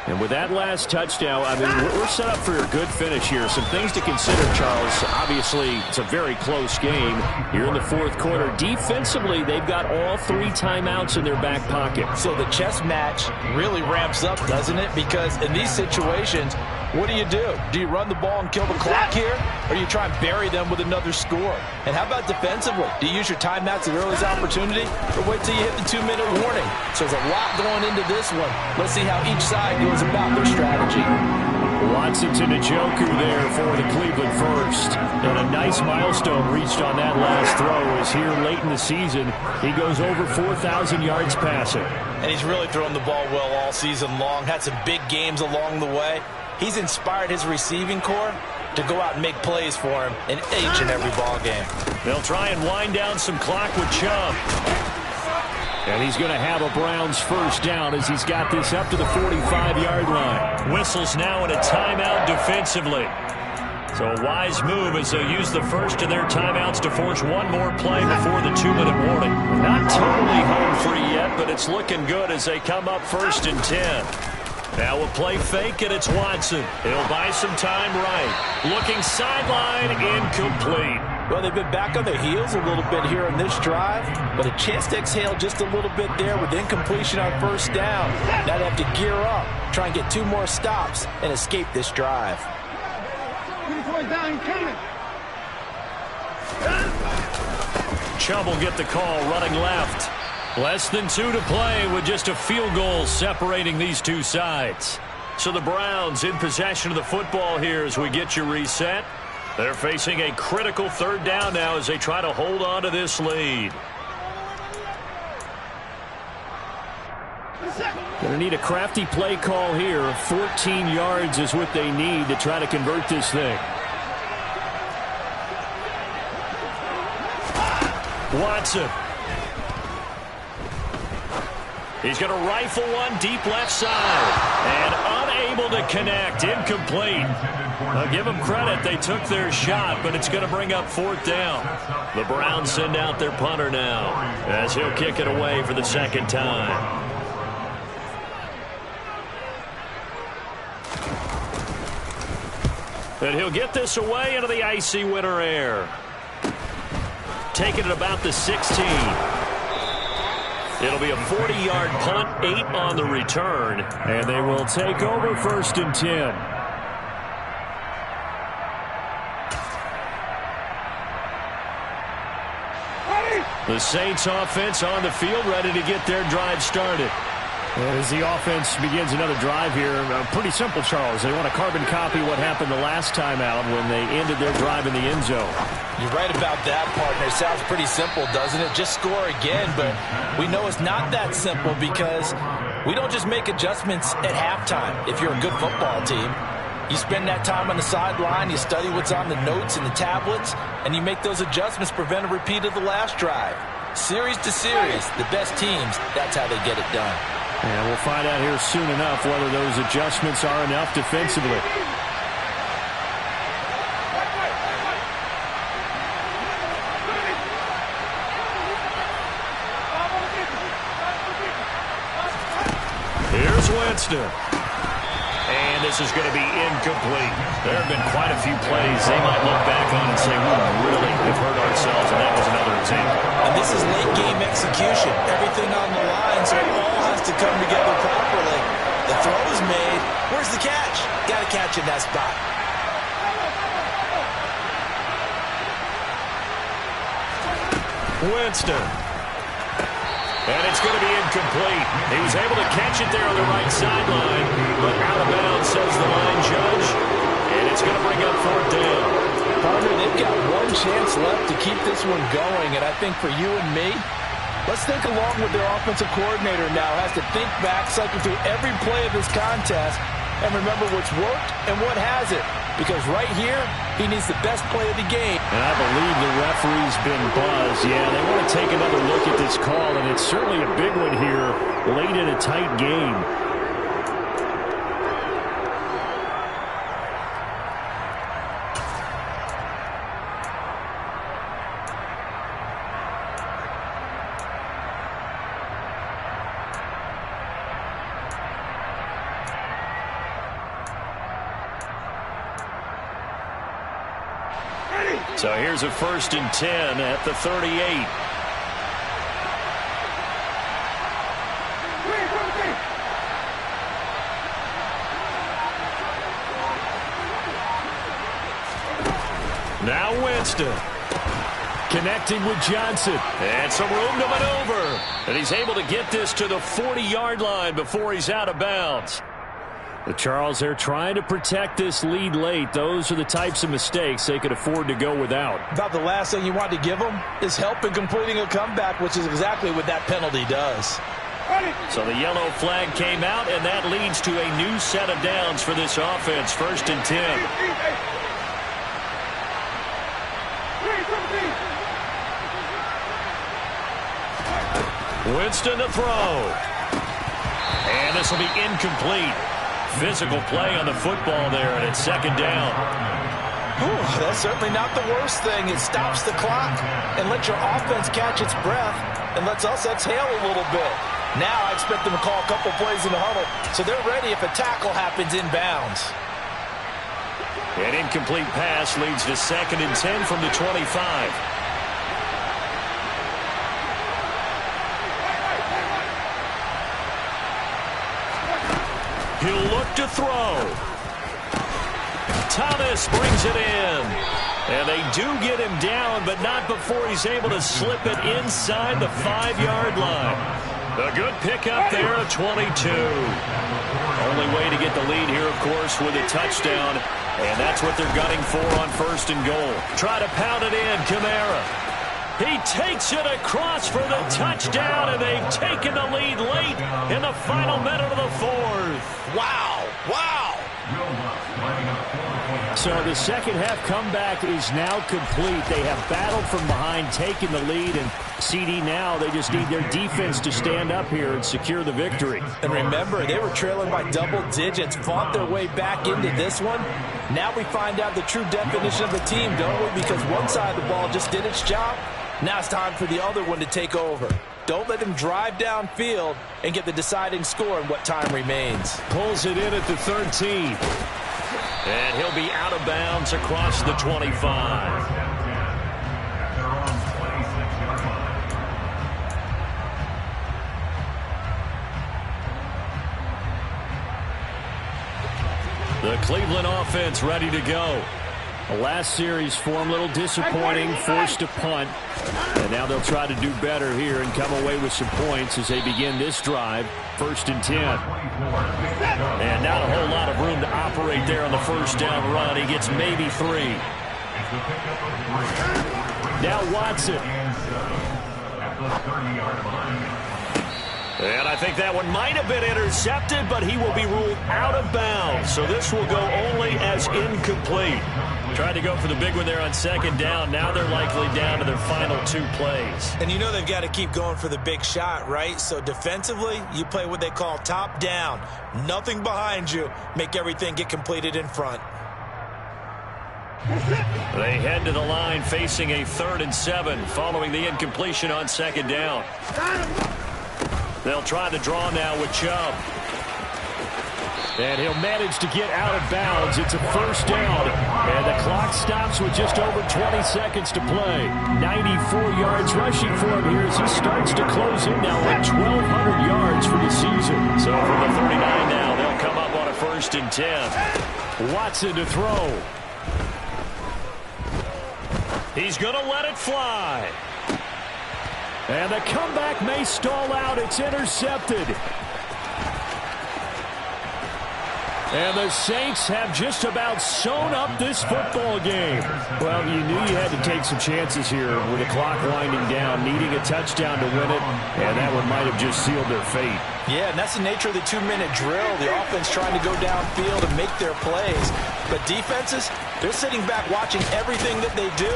And with that last touchdown, I mean, we're set up for a good finish here. Some things to consider, Charles. Obviously, it's a very close game here in the 4th quarter. Defensively, they've got all 3 timeouts in their back pocket. So the chess match really ramps up, doesn't it? Because in these situations, what do? Do you run the ball and kill the clock here? Or do you try and bury them with another score? And how about defensively? Do you use your timeouts at earliest opportunity? Or wait till you hit the 2-minute warning? So there's a lot going into this one. Let's see how each side goes about their strategy. Watson to Njoku there for the Cleveland first. And a nice milestone reached on that last throw as here late in the season, he goes over 4,000 yards passing. And he's really thrown the ball well all season long. Had some big games along the way. he's inspired his receiving corps to go out and make plays for him in each and every ball game. They'll try and wind down some clock with Chubb. And he's going to have a Browns first down as he's got this up to the 45-yard line. Whistles now in a timeout defensively. So a wise move as they'll use the first of their timeouts to force one more play before the 2-minute warning. Not totally home free yet, but it's looking good as they come up 1st and 10. Now a play fake, and it's Watson. He'll buy some time right. Looking sideline, incomplete. Well, they've been back on their heels a little bit here on this drive, but a chance to exhale just a little bit there with incompletion on first down. Now they have to gear up, try and get 2 more stops, and escape this drive. Chubb will get the call running left. Less than 2 to play with just a field goal separating these two sides. So the Browns in possession of the football here as we get you reset. They're facing a critical 3rd down now as they try to hold on to this lead. Going to need a crafty play call here. 14 yards is what they need to try to convert this thing. Watson. He's going to rifle one deep left side. And unable to connect. Incomplete. I'll give them credit. They took their shot, but it's going to bring up 4th down. The Browns send out their punter now as he'll kick it away for the 2nd time. And he'll get this away into the icy winter air. Taking it about the 16. It'll be a 40-yard punt, 8 on the return. And they will take over 1st and 10. The Saints offense on the field, ready to get their drive started. As the offense begins another drive here, pretty simple, Charles. They want to carbon copy what happened the last time out when they ended their drive in the end zone. You're right about that, partner. It sounds pretty simple, doesn't it? Just score again, but we know it's not that simple because we don't just make adjustments at halftime if you're a good football team. You spend that time on the sideline, you study what's on the notes and the tablets, and you make those adjustments to prevent a repeat of the last drive. Series to series, the best teams, that's how they get it done. And we'll find out here soon enough whether those adjustments are enough defensively. Here's Winston. And this is going to be incomplete. There have been quite a few plays they might look back on and say, we really have hurt ourselves, and that was another example. And this is late game execution. Everything on the line, so it all has to come together properly. The throw is made. Where's the catch? Got to catch in that spot. Winston. And it's going to be incomplete. He was able to catch it there on the right sideline, but out of bounds, says the line judge. And it's going to bring up 4th down. Partner, they've got one chance left to keep this one going, and I think for you and me, let's think along with their offensive coordinator now. Has to think back, cycle through every play of this contest, and remember what's worked and what hasn't. Because right here, he needs the best play of the game. And I believe the referee's been buzzed. Yeah, they want to take another look at this call, and it's certainly a big one here late in a tight game. So here's a 1st and 10 at the 38. Now Winston. Connecting with Johnson. And some room to maneuver. And he's able to get this to the 40-yard line before he's out of bounds. The Charles, they're trying to protect this lead late. Those are the types of mistakes they could afford to go without. About the last thing you want to give them is help in completing a comeback, which is exactly what that penalty does. So the yellow flag came out, and that leads to a new set of downs for this offense. 1st and 10. Winston to throw. And this will be incomplete. Physical play on the football there, and it's 2nd down. Whew, that's certainly not the worst thing. It stops the clock and lets your offense catch its breath and lets us exhale a little bit. Now I expect them to call a couple plays in the huddle, so they're ready if a tackle happens inbounds. An incomplete pass leads to 2nd and 10 from the 25. He'll look to throw. Thomas brings it in. And they do get him down, but not before he's able to slip it inside the 5-yard line. A good pickup there at 22. Only way to get the lead here, of course, with a touchdown. And that's what they're gunning for on 1st and goal. Try to pound it in, Kamara. He takes it across for the touchdown, and they've taken the lead late in the final minute of the 4th. Wow, wow. So the second half comeback is now complete. They have battled from behind, taken the lead, and CD now, they just need their defense to stand up here and secure the victory. And remember, they were trailing by double digits, fought their way back into this one. Now we find out the true definition of the team, don't we? Because one side of the ball just did its job. Now it's time for the other one to take over. Don't let them drive downfield and get the deciding score in what time remains. Pulls it in at the 13. And he'll be out of bounds across the 25. The Cleveland offense ready to go. The last series form a little disappointing, forced to punt. And now they'll try to do better here and come away with some points as they begin this drive. 1st and 10. And not a whole lot of room to operate there on the 1st down run. He gets maybe 3. Now Watson. And I think that one might have been intercepted, but he will be ruled out of bounds. So this will go only as incomplete. Tried to go for the big one there on 2nd down. Now they're likely down to their final 2 plays. And you know they've got to keep going for the big shot, right? So defensively, you play what they call top down. Nothing behind you. Make everything get completed in front. They head to the line facing a 3rd and 7 following the incompletion on 2nd down. They'll try to draw now with Chubb. And he'll manage to get out of bounds. It's a 1st down. And the clock stops with just over 20 seconds to play. 94 yards rushing for him here as he starts to close in now at 1,200 yards for the season. So from the 39 now, they'll come up on a 1st and 10. Watson to throw. He's going to let it fly. And the comeback may stall out. It's intercepted. And the Saints have just about sewn up this football game. Well, you knew you had to take some chances here with the clock winding down, needing a touchdown to win it, and that one might have just sealed their fate. Yeah, and that's the nature of the 2-minute drill. The offense trying to go downfield and make their plays. But defenses, they're sitting back watching everything that they do,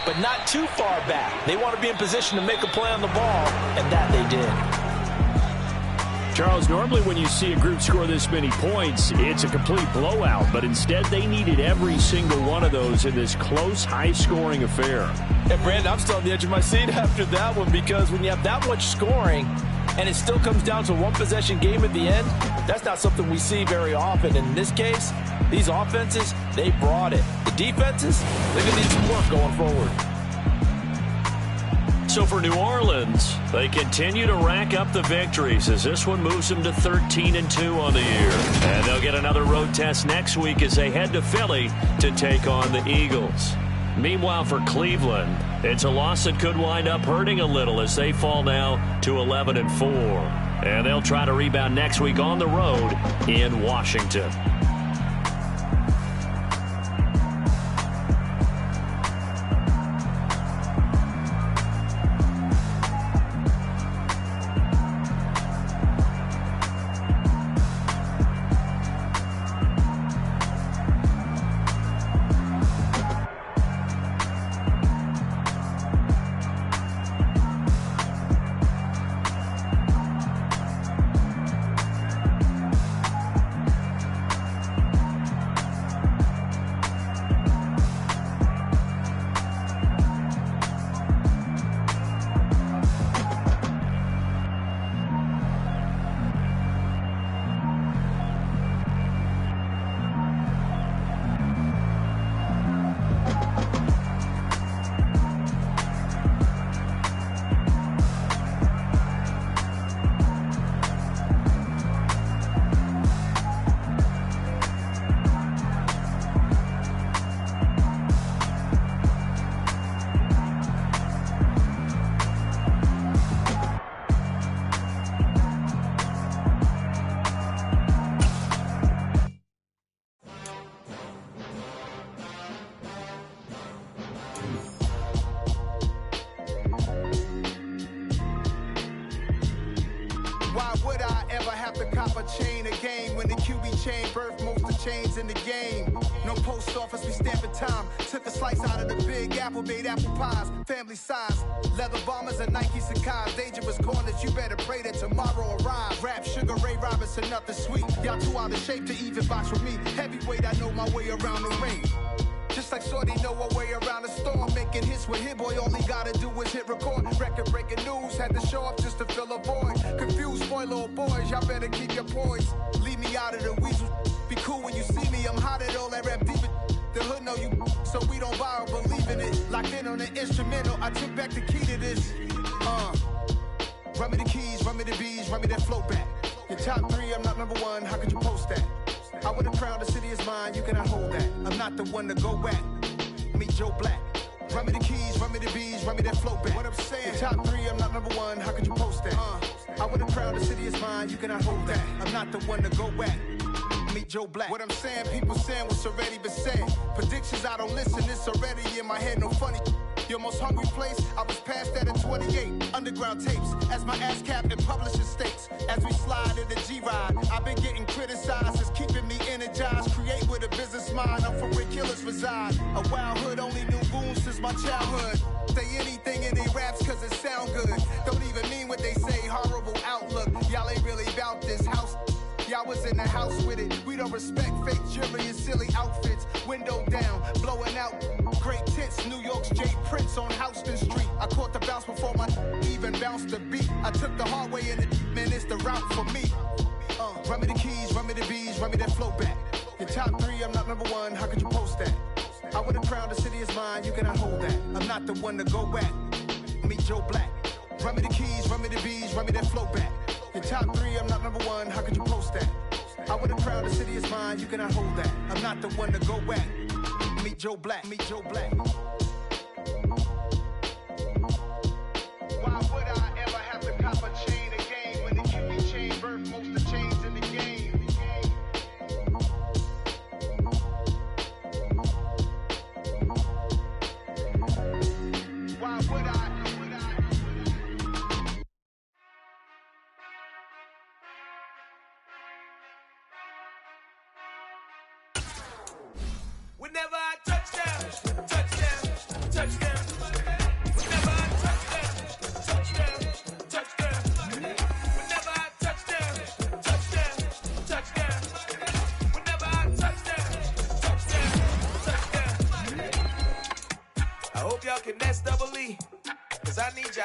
but not too far back. They want to be in position to make a play on the ball, and that they did. Charles, normally when you see a group score this many points, it's a complete blowout. But instead, they needed every single one of those in this close, high-scoring affair. And, Brandon, I'm still on the edge of my seat after that one because when you have that much scoring and it still comes down to a one-possession game at the end, that's not something we see very often. And in this case, these offenses, they brought it. The defenses, they're going to need some work going forward. So for New Orleans, they continue to rack up the victories as this one moves them to 13-2 on the year. And they'll get another road test next week as they head to Philly to take on the Eagles. Meanwhile, for Cleveland, it's a loss that could wind up hurting a little as they fall now to 11-4. And they'll try to rebound next week on the road in Washington. Why would I ever have to cop a chain again when the QB chain birthed most of the chains in the game? No post office, we stamping time. Took a slice out of the big apple, made apple pies, family size. Leather bombers and Nike Sacai's. Dangerous corners, you better pray that tomorrow arrives. Rap, Sugar Ray Robinson, nothing sweet. Y'all too out of shape to even box with me. Heavyweight, I know my way around the ring. Just like Shorty know her way around the storm. Making hits with Hit Boy, all he gotta do is hit record. Record breaking news, had to show up just to fill a void. Confused boy, little boys, y'all better keep your poise. Leave me out of the weasel. Be cool when you see me, I'm hot at all that rap deep. The hood know you, so we don't borrow, believe in it. Locked in on the instrumental, I took back the key to this. Run me the keys, run me the bees, run me that flow back. Your top 3, I'm not number 1, how could you post that? I would have crowned the city is mine, you cannot hold that. I'm not the one to go at. Meet Joe Black. Run me the keys, run me the bees, run me that flow back. What I'm saying, your top 3, I'm not number 1, how could you post that? I would have crowned the city is mine, you cannot hold that. I'm not the one to go at. Meet Joe Black. What I'm saying, people saying what's already been said. Predictions, I don't listen, it's already in my head, no funny. Your most hungry place, I was past that at 28. Underground tapes, as my ass cap in publishing states. As we slide in the G-Ride, I've been getting criticized, it's keeping me energized. Create with a business mind, I'm for where killers reside. A wild hood, only knew goons since my childhood. Say anything in they raps cause it sound good. Don't even mean what they say, horrible outlook. Y'all ain't really about this house. Y'all was in the house with it. We don't respect fake jewelry and silly outfits. Window down, blowing out great tits. New York's J. Prince on Houston Street. I caught the bounce before my even bounced the beat. I took the hard way in it, man, it's the route for me. Run me the keys, run me the bees, run me that flow back. Your top 3, I'm not number 1, how could you post that? I would have crowned the city is mine, you cannot hold that. I'm not the one to go at. Meet Joe Black. Run me the keys, run me the bees, run me that flow back. Your top 3, I'm not number 1, how could you post that? I would have crowned the city is mine, you cannot hold that. I'm not the one to go at. Meet Joe Black, meet Joe Black. Why would I ever have to cop a chain again when the QB chain birthed most of the chains in the game? Why would I? Whenever I touchdown, touchdown, touchdown. Whenever I touchdown, touchdown, touchdown. Whenever I touchdown, touchdown, touchdown. Whenever I touchdown, touchdown, touchdown. I hope y'all can nest double E, cause I need your